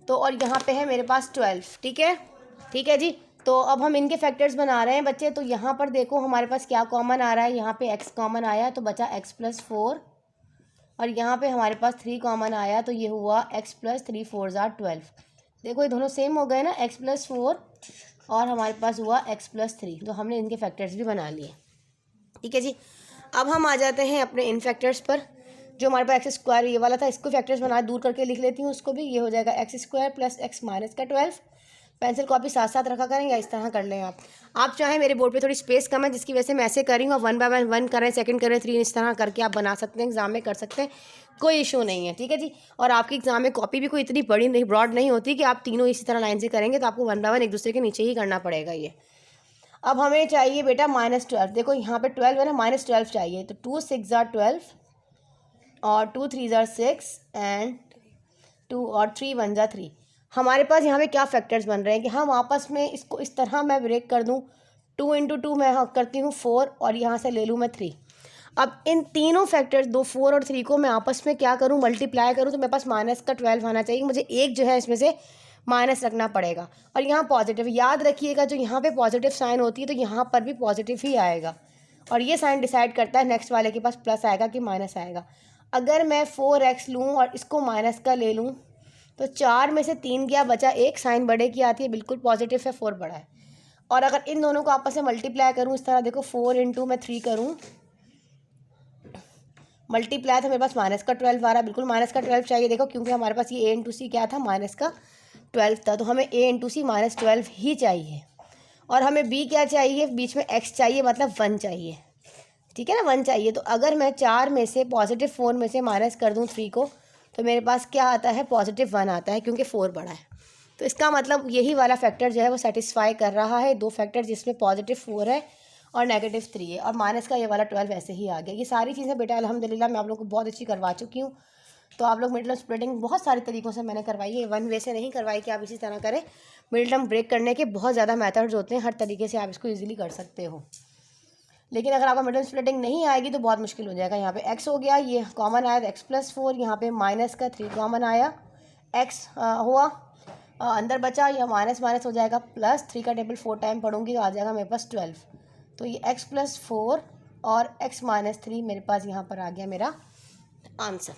तो और यहाँ पे है मेरे पास 12। ठीक है जी। तो अब हम इनके फैक्टर्स बना रहे हैं बच्चे। तो यहाँ पर देखो हमारे पास क्या कॉमन आ रहा है, यहाँ पे x कॉमन आया तो बचा x + 4, और यहाँ पे हमारे पास 3 कॉमन आया तो ये हुआ x + 3 4 ज़ा 12। देखो ये दोनों सेम हो गए ना, x + 4 और हमारे पास हुआ x + 3, तो हमने इनके फैक्टर्स भी बना लिए। ठीक है जी। अब हम आ जाते हैं अपने इन फैक्टर्स पर। जो हमारे पास x² ये वाला था, इसको फैक्टर्स बना दूर करके लिख लेती हूँ उसको भी। ये हो जाएगा x² + x - का 12। पेंसिल कॉपी साथ साथ रखा करें, या इस तरह कर लें आप चाहें। मेरे बोर्ड पे थोड़ी स्पेस कम है जिसकी वजह से मैं ऐसे कर रही हूँ। आप 1 बाय 1 1 करें, सेकंड करें, 3 इस तरह करके आप बना सकते हैं, एग्जाम में कर सकते हैं, कोई इशू नहीं है। ठीक है जी। और आपकी एग्जाम में कॉपी भी कोई इतनी बड़ी नहीं, ब्रॉड नहीं होती कि आप तीनों इसी तरह लाइन से करेंगे, तो आपको 1 बाय 1 एक दूसरे के नीचे ही करना पड़ेगा ये। अब हमें चाहिए बेटा -12। देखो यहाँ पे 12 है ना, -12 चाहिए। तो 2 6 ज़ा 12, और 2 3 ज़ा 6, एंड 2 और 3 1 ज़ा 3। हमारे पास यहाँ पे क्या फैक्टर्स बन रहे हैं कि हम आपस में इसको इस तरह मैं ब्रेक कर दूँ। 2 × 2 मैं करती हूँ 4, और यहाँ से ले लूँ मैं 3। अब इन तीनों फैक्टर्स 2 4 और 3 को मैं आपस में क्या करूँ, मल्टीप्लाई करूँ, तो मेरे पास -12 आना चाहिए। मुझे एक जो है इसमें से माइनस रखना पड़ेगा, और यहाँ पॉजिटिव। याद रखिएगा जो यहाँ पे पॉजिटिव साइन होती है तो यहाँ पर भी पॉजिटिव ही आएगा, और ये साइन डिसाइड करता है नेक्स्ट वाले के पास प्लस आएगा कि माइनस आएगा। अगर मैं 4x लूँ और इसको माइनस का ले लूँ, तो 4 में से 3 गया, बचा 1, साइन बड़े की आती है, बिल्कुल पॉजिटिव है, 4 बड़ा है। और अगर इन दोनों को आपस में मल्टीप्लाई करूँ इस तरह, देखो 4 × मैं 3 करूँ मल्टीप्लाई, तो मेरे पास -12 आ रहा है, बिल्कुल -12 चाहिए। देखो क्योंकि हमारे पास ये a × c क्या था, -12 था, तो हमें a × c -12 ही चाहिए। और हमें b क्या चाहिए, बीच में x चाहिए, मतलब 1 चाहिए। ठीक है ना, 1 चाहिए। तो अगर मैं 4 में से पॉजिटिव 4 में से माइनस कर दूँ 3 को, तो मेरे पास क्या आता है, +1 आता है, क्योंकि 4 बड़ा है। तो इसका मतलब यही वाला फैक्टर जो है वो सेटिस्फाई कर रहा है। दो फैक्टर जिसमें +4 है और -3 है, और माइनस का ये वाला 12 ऐसे ही आ गया। ये सारी चीज़ें बेटा अल्हम्दुलिल्लाह मैं आप लोगों को बहुत अच्छी करवा चुकी हूँ। तो आप लोग मिड टर्म स्प्लिटिंग बहुत सारे तरीक़ों से मैंने करवाई है, 1 वे से नहीं करवाई कि आप इसी तरह करें। मिड टर्म ब्रेक करने के बहुत ज़्यादा मेथड्स होते हैं, हर तरीके से आप इसको ईजिली कर सकते हो। लेकिन अगर आपका मिड टर्म स्प्लिटिंग नहीं आएगी तो बहुत मुश्किल हो जाएगा। यहाँ पे x हो गया, ये कॉमन आया तो x + 4, यहाँ पे माइनस का 3 कॉमन आया, x हुआ, अंदर बचा, यह माइनस माइनस हो जाएगा प्लस, 3 का टेबल 4 टाइम पढ़ूंगी तो आ जाएगा मेरे पास 12। तो ये x + 4 और x - 3 मेरे पास यहाँ पर आ गया मेरा आंसर।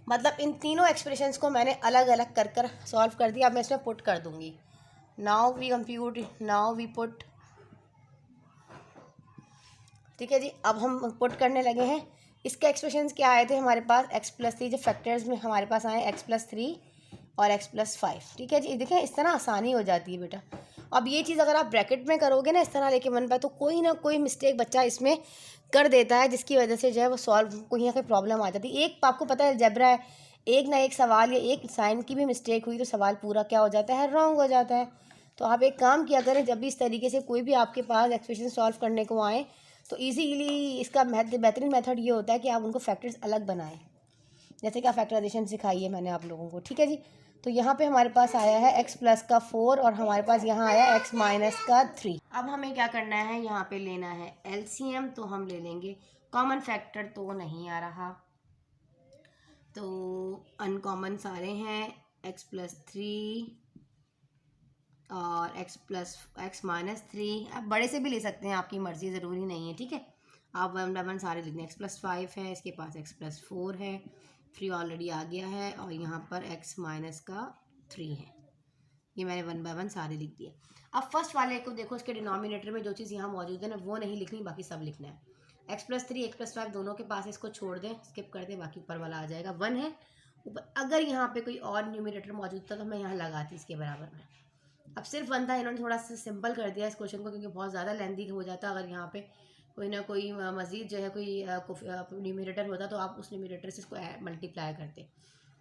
मतलब इन तीनों एक्सप्रेशंस को मैंने अलग अलग कर कर सॉल्व कर दिया। अब मैं इसमें पुट कर दूँगी। नाउ वी पुट ठीक है जी, अब हम पुट करने लगे हैं। इसके एक्सप्रेशंस क्या आए थे हमारे पास, x+3 जो फैक्टर्स में हमारे पास आए x+3 और x+5। ठीक है जी, देखें इस तरह आसानी हो जाती है बेटा। अब ये चीज़ अगर आप ब्रैकेट में करोगे ना इस तरह लेके 1 बाय, तो कोई ना कोई मिस्टेक बच्चा इसमें कर देता है, जिसकी वजह से जो है वो सॉल्व कोई ना कोई प्रॉब्लम आ जाती है। एक आपको पता है अलजेब्रा है, एक ना एक सवाल या एक साइन की भी मिस्टेक हुई तो सवाल पूरा क्या हो जाता है, रॉन्ग हो जाता है। तो आप एक काम किया करें, जब भी इस तरीके से कोई भी आपके पास एक्सप्रेशन सॉल्व करने को आए तो इजीली इसका बेहतरीन मेथड ये होता है कि आप उनको फैक्टर्स अलग बनाएं, जैसे कि फैक्टराइजेशन सिखाई है मैंने आप लोगों को। ठीक है जी, तो यहाँ पे हमारे पास आया है x+4 और हमारे पास यहाँ आया x-3। अब हमें क्या करना है, यहाँ पे लेना है एलसीएम, तो हम ले लेंगे कॉमन फैक्टर तो नहीं आ रहा, तो अनकॉमन सारे हैं x+3 और x-3। आप बड़े से भी ले सकते हैं, आपकी मर्ज़ी, ज़रूरी नहीं है। ठीक है, आप 1 सारे लिख दें। x+5 है, इसके पास x+4 है, 3 ऑलरेडी आ गया है, और यहाँ पर x-3 है। ये मैंने 1 सारे लिख दिए। अब फर्स्ट वाले को देखो, इसके डिनोमिनेटर में जो चीज़ यहाँ मौजूद है ना वो नहीं लिखनी, बाकी सब लिखना है। x+3 x+5 दोनों के पास, इसको छोड़ दें, स्किप कर दें, बाकी ऊपर वाला आ जाएगा 1 है ऊपर। अगर यहाँ पे कोई और न्यूमिनेटर मौजूद था तो मैं यहाँ लगाती इसके बराबर में। अब सिर्फ 1 था, इन्होंने थोड़ा सा सिंपल कर दिया इस क्वेश्चन को, क्योंकि बहुत ज़्यादा लेंदी हो जाता। अगर यहाँ पे कोई ना कोई मज़ीद जो है कोई न्यूमिनेटर होता तो आप उस न्यूमिनेटर से इसको मल्टीप्लाई करते।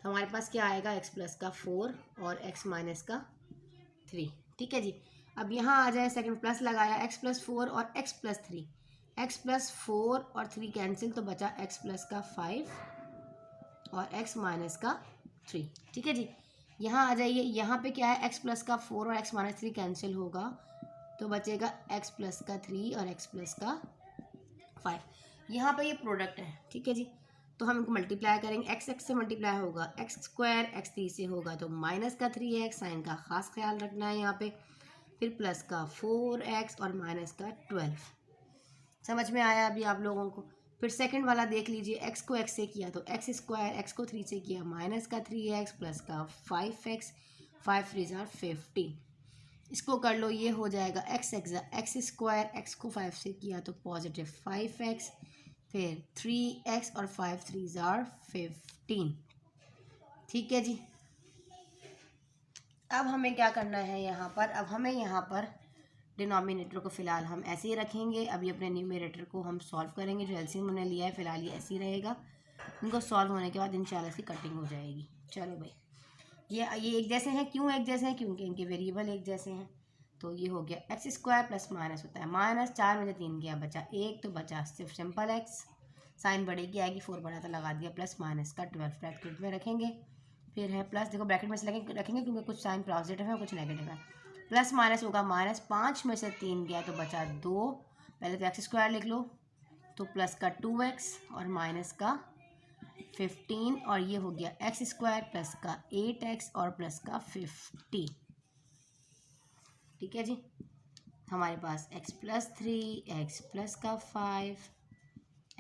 तो हमारे पास क्या आएगा, x+4 और x-3। ठीक है जी, अब यहाँ आ जाए, सेकंड प्लस लगाया, x+4 और x+3, x+4 और 3 कैंसिल, तो बचा x+5 और x-3। ठीक है जी, यहाँ आ जाइए, यहाँ पे क्या है, x+4 और x-3 कैंसिल होगा, तो बचेगा x+3 और x+5। यहाँ पे ये प्रोडक्ट है। ठीक है जी, तो हम इनको मल्टीप्लाई करेंगे, x से मल्टीप्लाई होगा, x² x3 से होगा तो -3x, साइन का ख़ास ख्याल रखना है यहाँ पे, फिर प्लस का 4x और माइनस का 12। समझ में आया अभी आप लोगों को। फिर सेकंड वाला देख लीजिए, x को x से किया तो x², x को 3 से किया -3x प्लस का 5x, 5 3 15। इसको कर लो, ये हो जाएगा x², x को 5 से किया तो पॉजिटिव 5x, फिर 3x और 5 3 15। ठीक है जी, अब हमें क्या करना है यहाँ पर, अब हमें यहाँ पर डिनोमिनेटर को फ़िलहाल हम ऐसे ही रखेंगे। अभी अपने न्यूमरेटर को हम सॉल्व करेंगे, जो एलसीएम हमने लिया है फ़िलहाल ये ऐसे ही रहेगा। इनको सॉल्व होने के बाद इंशाल्लाह इसकी कटिंग हो जाएगी। चलो भाई, ये एक जैसे हैं, क्यों एक जैसे हैं, क्योंकि इनके वेरिएबल एक जैसे हैं। तो ये हो गया x² प्लस माइनस होता है -4 में से 3 गया बचा 1, तो बचा सिर्फ सिंपल x, साइन बड़े की आएगी, 4 बड़ा था लगा दिया, प्लस माइनस का 12 ब्रैकेट में रखेंगे। फिर है प्लस, देखो ब्रैकेट में से रखेंगे क्योंकि कुछ साइन पॉजिटिव है कुछ नेगेटिव है। प्लस माइनस होगा, -5 में से 3 गया तो बचा 2, पहले तो x² लिख लो, तो प्लस का 2x और माइनस का 15, और ये हो गया x² प्लस का 8x और प्लस का 50। ठीक है जी, हमारे पास x+3, x प्लस का 5,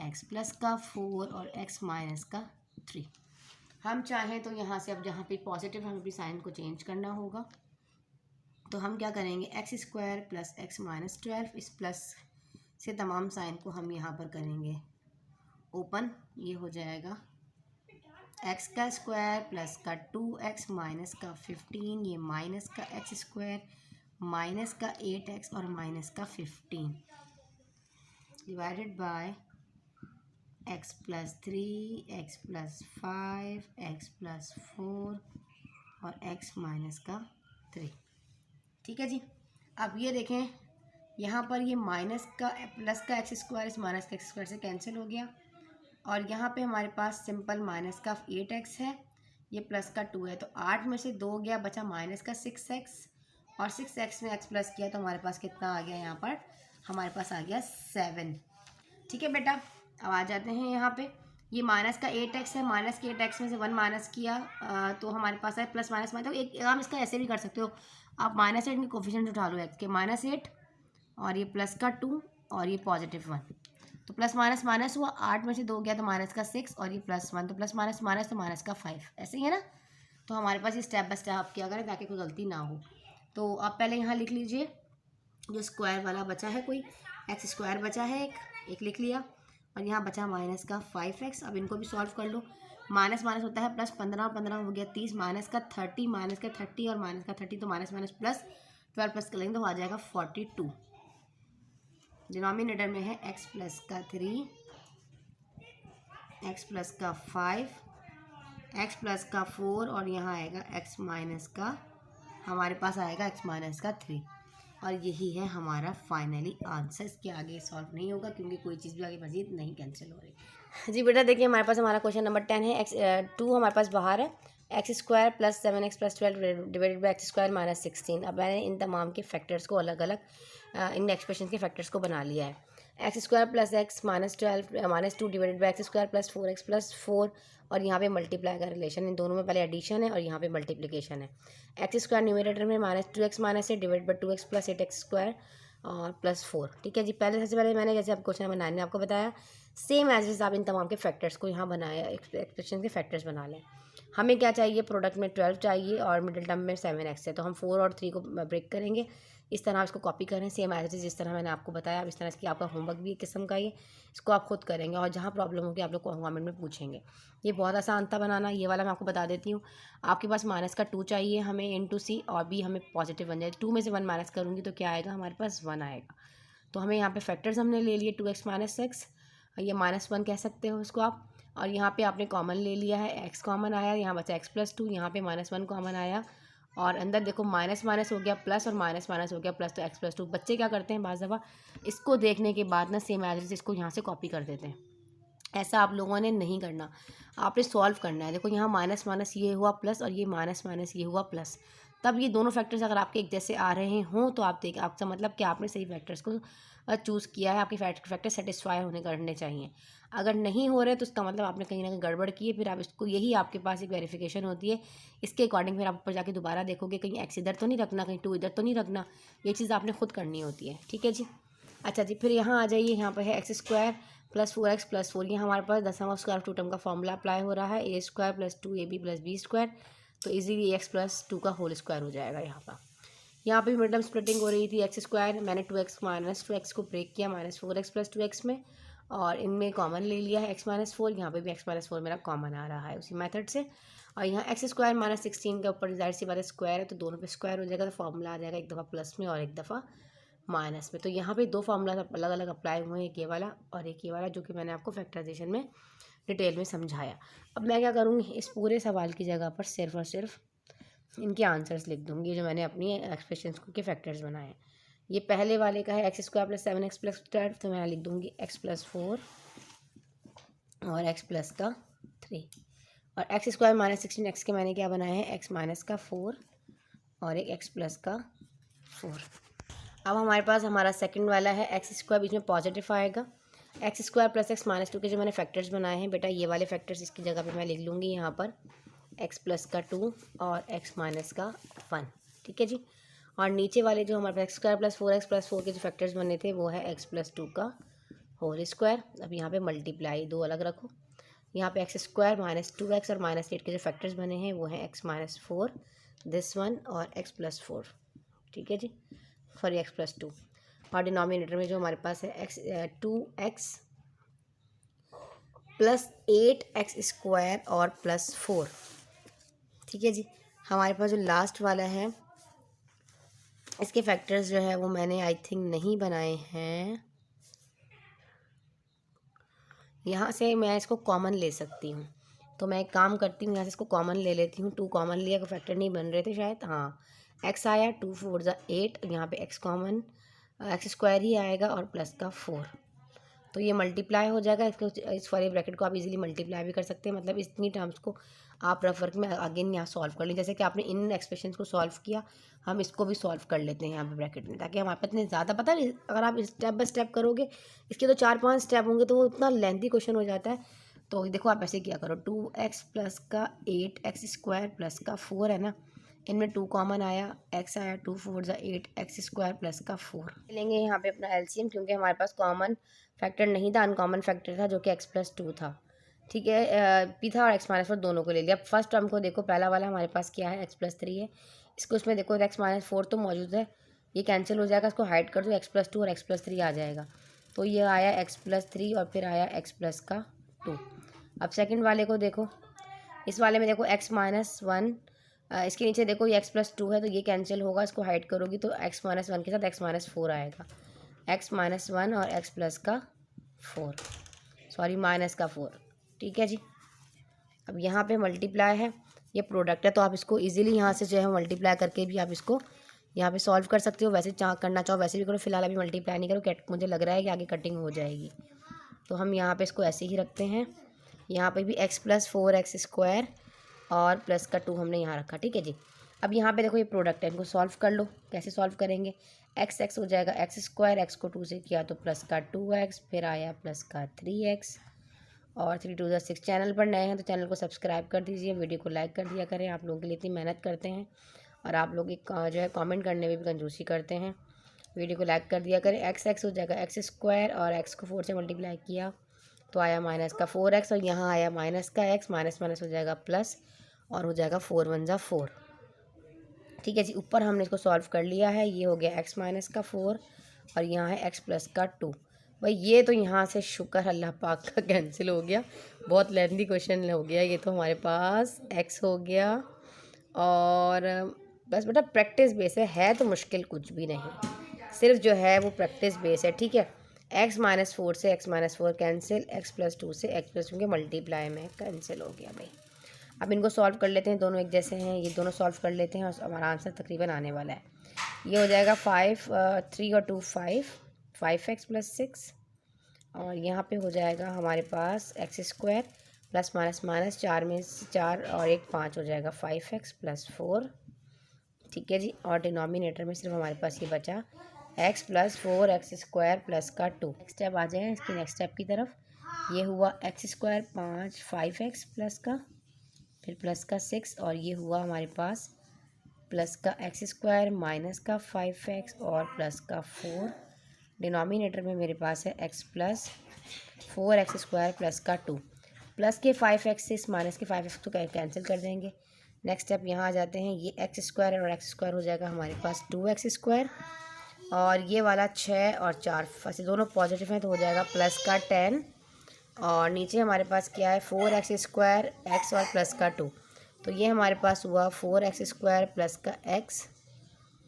x प्लस का 4 और x माइनस का 3। हम चाहें तो यहाँ से, अब जहाँ पे पॉजिटिव हमें अपनी साइन को चेंज करना होगा, तो हम क्या करेंगे, x² प्लस x माइनस 12, इस प्लस से तमाम साइन को हम यहाँ पर करेंगे ओपन, ये हो जाएगा x का स्क्वायर प्लस का 2x माइनस का 15, ये माइनस का x² माइनस का 8x और माइनस का 15 divided by x+3, x+5, x+4 और x माइनस का 3। ठीक है जी, अब ये देखें, यहाँ पर ये माइनस का प्लस का x² इस माइनस का x² से कैंसिल हो गया, और यहाँ पे हमारे पास सिंपल माइनस का 8x है, ये प्लस का 2 है, तो 8 में से 2 गया, बचा माइनस का 6x, और 6x में x प्लस किया तो हमारे पास कितना आ गया, यहाँ पर हमारे पास आ गया 7। ठीक है बेटा, अब आ जाते हैं यहाँ पे, ये माइनस का 8x है, माइनस के 8x में से 1 माइनस किया तो हमारे पास है प्लस माइनस तो एक आप इसका ऐसे भी कर सकते हो, आप -8 के कोफिशिएंट उठा लो x के, -8 और ये प्लस का 2 और ये पॉजिटिव 1, तो प्लस माइनस माइनस हुआ, 8 में से 2 गया तो माइनस का 6 और ये +1, तो प्लस माइनस माइनस तो माइनस का 5, ऐसे ही है ना। तो हमारे पास ये स्टेप बाय स्टेप आप क्या करें ताकि कोई गलती ना हो। तो आप पहले यहाँ लिख लीजिए, जो स्क्वायर वाला बचा है कोई x² बचा है एक, एक लिख लिया, और यहाँ बचा माइनस का 5x। अब इनको भी सॉल्व कर लो। माइनस माइनस होता है प्लस, 15 और 15 हो गया 30, माइनस का 30, माइनस का 30 और माइनस का 30, तो माइनस माइनस प्लस, 12 प्लस करेंगे तो आ जाएगा 42। डिनोमिनेटर में है x प्लस का 3, x प्लस का 5, x प्लस का 4, और यहाँ आएगा x माइनस का, हमारे पास आएगा x माइनस का 3। और यही है हमारा फाइनली आंसर। इसके आगे सॉल्व नहीं होगा क्योंकि कोई चीज़ भी आगे मजीद नहीं कैंसिल हो रही। जी बेटा देखिए, हमारे पास हमारा क्वेश्चन नंबर 10 है। x 2 हमारे पास बाहर है, x² plus 7x plus 12 divided by x² minus 16। अब मैंने इन तमाम के फैक्टर्स को अलग अलग इन एक्सप्रेशन के फैक्टर्स को बना लिया है। x² plus x minus 12 minus 2 divided by x² plus 4x plus 4, और यहाँ पे मल्टीप्लाई का रिलेशन, इन दोनों में पहले एडिशन है और यहाँ पे मल्टीप्लिकेशन है। x² न्यूमरेटर में minus 2x minus 8 divide by 2x plus 8x² और प्लस 4। ठीक है जी। पहले सबसे पहले मैंने जैसे आप क्वेश्चन नंबर 9 ने आपको बताया, सेम एज इज आप इन तमाम के फैक्टर्स को यहाँ बनाया, एक्सप्रेशन के फैक्टर्स बना लें। हमें क्या चाहिए, प्रोडक्ट में 12 चाहिए और मिडिल टर्म में 7x है, तो हम 4 और 3 को ब्रेक करेंगे। इस तरह इसको कॉपी करें सेम एज इट इज, जिस तरह मैंने आपको बताया। अब इस तरह इसकी आपका होमवर्क भी एक किस्म का ये, इसको आप खुद करेंगे और जहाँ प्रॉब्लम होगी आप लोग को कमेंट में पूछेंगे। ये बहुत आसान था बनाना। ये वाला मैं आपको बता देती हूँ। आपके पास माइनस का 2 चाहिए हमें इंटू सी, और भी हमें पॉजिटिव बन जाए। 2 में से 1 माइनस करूँगी तो क्या आएगा, हमारे पास 1 आएगा। तो हमें यहाँ पे फैक्टर्स हमने ले लिए 2x माइनस एक्स, ये -1 कह सकते हो इसको आप। और यहाँ पे आपने कॉमन ले लिया है, x कॉमन आया, यहाँ बचा x प्लस 2, यहाँ पे -1 कॉमन आया, और अंदर देखो माइनस माइनस हो गया प्लस और माइनस माइनस हो गया प्लस, तो x प्लस 2। बच्चे क्या करते हैं बाज़ दफ़ा, इसको देखने के बाद ना सेम एज इसको यहाँ से कॉपी कर देते हैं। ऐसा आप लोगों ने नहीं करना, आपने सॉल्व करना है। देखो यहाँ माइनस माइनस ये हुआ प्लस, और ये माइनस माइनस ये हुआ प्लस। तब ये दोनों फैक्टर्स अगर आपके एक जैसे आ रहे हों तो आप देख, आपका मतलब कि आपने सही फैक्टर्स को चूज़ किया है, आपके फैक्टर सेटिस्फाई होने करने चाहिए। अगर नहीं हो रहे तो उसका मतलब आपने कहीं ना कहीं गड़बड़ की है। फिर आप इसको, यही आपके पास एक वेरिफिकेशन होती है। इसके अकॉर्डिंग फिर आप ऊपर जाके दोबारा देखोगे, कहीं x इधर तो नहीं रखना, कहीं 2 इधर तो नहीं रखना। ये चीज़ आपने खुद करनी होती है। ठीक है जी। अच्छा जी, फिर यहाँ आ जाइए, यहाँ पर है x² प्लस 4x प्लस 4। ये हमारे पास 10वां स्क्वायर ऑफ 2 टर्म का फॉर्मूला अप्लाई हो रहा है, a² plus 2ab plus b²। तो इजीली x प्लस 2 का होल स्क्वायर हो जाएगा। यहाँ पे मिड टर्म स्प्लिटिंग हो रही थी, x², मैंने 2x माइनस 2x को ब्रेक किया -4x प्लस 2x में, और इनमें कॉमन ले लिया है x माइनस 4। यहाँ पे भी x माइनस 4 मेरा कॉमन आ रहा है उसी मेथड से। और यहाँ x² माइनस 16 के ऊपर जाहिर सी बात है स्क्वायर है, तो दोनों पे स्क्वायर हो जाएगा, तो फॉर्मूला आ जाएगा एक दफ़ा प्लस में और एक दफ़ा माइनस में। तो यहाँ पे 2 फार्मूला अलग अलग अप्लाई हुए हैं, एक ये वाला और एक ये वाला, जो कि मैंने आपको फैक्टराइजेशन में डिटेल में समझाया। अब मैं क्या करूँगी, इस पूरे सवाल की जगह पर सिर्फ और सिर्फ इनके आंसर्स लिख दूँगी, जो मैंने अपनी एक्सप्रेशंस के फैक्टर्स बनाए हैं। ये पहले वाले का है x² प्लस 7x प्लस 12, तो मैं लिख दूँगी x प्लस 4 और x प्लस का 3, और x² माइनस 16 x के मैंने क्या बनाए हैं, x माइनस का 4 और एक x प्लस का 4। अब हमारे पास हमारा सेकंड वाला है x², बीच में पॉजिटिव आएगा, x² प्लस x माइनस 2 के जो मैंने फैक्टर्स बनाए हैं बेटा, ये वाले फैक्टर्स इसकी जगह पे मैं लिख लूँगी यहाँ पर x प्लस का 2 और x माइनस का 1। ठीक है जी। और नीचे वाले जो हमारे पास x² प्लस 4x प्लस 4 के जो फैक्टर्स बने थे वो है x प्लस 2 का होल स्क्वायर। अब यहाँ पे मल्टीप्लाई 2 अलग रखो, यहाँ पे x² माइनस 2x और माइनस 8 के जो फैक्टर्स बने हैं वो हैं x माइनस 4, दिस वन, और x प्लस 4। ठीक है जी, सॉरी x प्लस 2। और डिनोमिनेटर में जो हमारे पास है 2x प्लस 8x² और प्लस 4। ठीक है जी। हमारे पास जो लास्ट वाला है, इसके फैक्टर्स जो है वो मैंने आई थिंक नहीं बनाए हैं। यहाँ से मैं इसको कॉमन ले सकती हूँ, तो मैं एक काम करती हूँ, यहाँ से इसको कॉमन ले लेती हूँ। 2 कॉमन लिया, कोई फैक्टर नहीं बन रहे थे शायद, हाँ x आया, 2 4 8, यहाँ पे x कॉमन, x² ही आएगा और प्लस का 4, तो ये मल्टीप्लाई हो जाएगा। इसको, इस वाले ब्रैकेट को आप इजीली मल्टीप्लाई भी कर सकते हैं, मतलब इतनी टर्म्स को आप रफ वर्क में अगेन यहाँ सॉल्व कर लें। जैसे कि आपने इन एक्सप्रेशंस को सॉल्व किया, हम इसको भी सॉल्व कर लेते हैं यहाँ पे ब्रैकेट में, ताकि हमारे पास इतने ज़्यादा पता नहीं, अगर आप स्टेप बाय स्टेप करोगे, इसके तो 4-5 स्टेप होंगे, तो वो इतना लेंथी क्वेश्चन हो जाता है। तो देखो आप ऐसे किया करो, 2x प्लस का 8x² प्लस का 4 है ना, इनमें 2 कॉमन आया, x आया, 2 4 8x² प्लस का 4 लेंगे यहाँ पे अपना एलसीएम, क्योंकि हमारे पास कॉमन फैक्टर नहीं था, अनकॉमन फैक्टर था जो कि x प्लस 2 था। ठीक है, पी था और x माइनस 4 दोनों को ले लिया। अब फर्स्ट टर्म को देखो, पहला वाला हमारे पास क्या है, x प्लस 3 है, इसको इसमें देखो x माइनस 4 तो मौजूद है, ये कैंसिल हो जाएगा, इसको हाइड कर दो, x प्लस 2 और x प्लस 3 आ जाएगा। तो ये आया x+3 और फिर आया x+2। अब सेकंड वाले को देखो, इस वाले में देखो x-1, इसके नीचे देखो ये x+2 है तो ये कैंसिल होगा, इसको हाइड करोगी तो x-1 के साथ x-4 आएगा, x-1 और x+4, सॉरी -4। ठीक है जी। अब यहाँ पे मल्टीप्लाई है, ये प्रोडक्ट है तो आप इसको इजीली यहाँ से जो है मल्टीप्लाई करके भी आप इसको यहाँ पे सॉल्व कर सकते हो। वैसे करना चाहो वैसे भी करो, फिलहाल अभी मल्टीप्लाई नहीं करो, मुझे लग रहा है कि आगे कटिंग हो जाएगी। तो हम यहाँ पे इसको ऐसे ही रखते हैं। यहाँ पे भी x+4x² और +2 हमने यहाँ रखा। ठीक है जी। अब यहाँ पे देखो ये प्रोडक्ट है, इनको सॉल्व कर लो। कैसे सॉल्व करेंगे, x हो जाएगा x², x को 2 से किया तो +2x, फिर आया +3x और 3 2 6। चैनल पर नए हैं तो चैनल को सब्सक्राइब कर दीजिए, वीडियो को लाइक कर दिया करें। आप लोगों के लिए इतनी मेहनत करते हैं और आप लोग एक जो है कमेंट करने में भी कंजूसी करते हैं। वीडियो को लाइक कर दिया करें। x हो जाएगा x² और x को 4 से मल्टीप्लाई किया तो आया -4x और यहाँ आया -x, माइनस हो जाएगा प्लस और हो जाएगा 4 1 जा 4। ठीक है जी। ऊपर हमने इसको सॉल्व कर लिया है, ये हो गया x-4 और यहाँ है x+2। भाई ये तो यहाँ से शुक्र अल्लाह पाक का कैंसिल हो गया, बहुत लेंथी क्वेश्चन हो गया ये तो। हमारे पास x हो गया और बस बेटा प्रैक्टिस बेस है तो मुश्किल कुछ भी नहीं, सिर्फ जो है वो प्रैक्टिस बेस है। ठीक है। x-4 से x-4 कैंसिल, x+2 से x+2 के मल्टीप्लाई में कैंसिल हो गया भाई। अब इनको सॉल्व कर लेते हैं, दोनों एक जैसे हैं, ये दोनों सॉल्व कर लेते हैं और हमारा आंसर तकरीबन आने वाला है। ये हो जाएगा 3 और 2 5x+6 और यहाँ पे हो जाएगा हमारे पास x² + -4 में 4 और 1 5 हो जाएगा 5x+4। ठीक है जी। और डिनोमिनेटर में सिर्फ हमारे पास ये बचा x+4 x² +2। नेक्स्ट स्टेप आ जाए इसकी नेक्स्ट स्टेप की तरफ। ये हुआ x² 5x प्लस का, फिर +6 और ये हुआ हमारे पास x² -5x और +4। डिनोमिनेटर में मेरे पास है x+4 x² +2। प्लस के 5x से इस माइनस के 5x तो कैंसिल कर देंगे। नेक्स्ट स्टेप यहाँ आ जाते हैं, ये x² और x² हो जाएगा हमारे पास 2x² और ये वाला 6 और 4 वैसे दोनों पॉजिटिव हैं तो हो जाएगा +10 और नीचे हमारे पास क्या है 4x² x और +2। तो ये हमारे पास हुआ 4x² x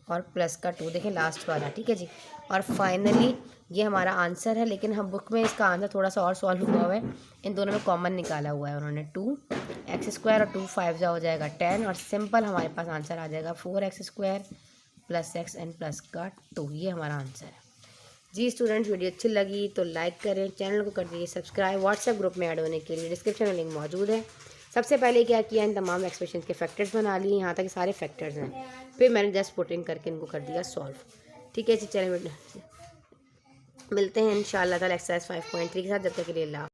और +2, देखें लास्ट वाला। ठीक है जी। और फाइनली ये हमारा आंसर है, लेकिन हम बुक में इसका आंसर थोड़ा सा और सॉल्व हुआ है, इन दोनों में कॉमन निकाला हुआ है उन्होंने। 2x² और 2 5 जा हो जाएगा 10 और सिंपल हमारे पास आंसर आ जाएगा 4x² +x एंड +2। ये हमारा आंसर है जी। स्टूडेंट्स वीडियो अच्छी लगी तो लाइक करें, चैनल को कर दीजिए सब्सक्राइब। व्हाट्सएप ग्रुप में ऐड होने के लिए डिस्क्रिप्शन में लिंक मौजूद है। सबसे पहले क्या किया, इन तमाम एक्सप्रेशन के फैक्टर्स बना लिए, यहाँ तक सारे फैक्टर्स हैं, फिर मैंने जस्ट पुटिंग करके इनको कर दिया सॉल्व। ठीक है जी। चलिए मिलते हैं इंशाअल्लाह ताला एक्सरसाइज 5.3 के साथ। जब तक के लिए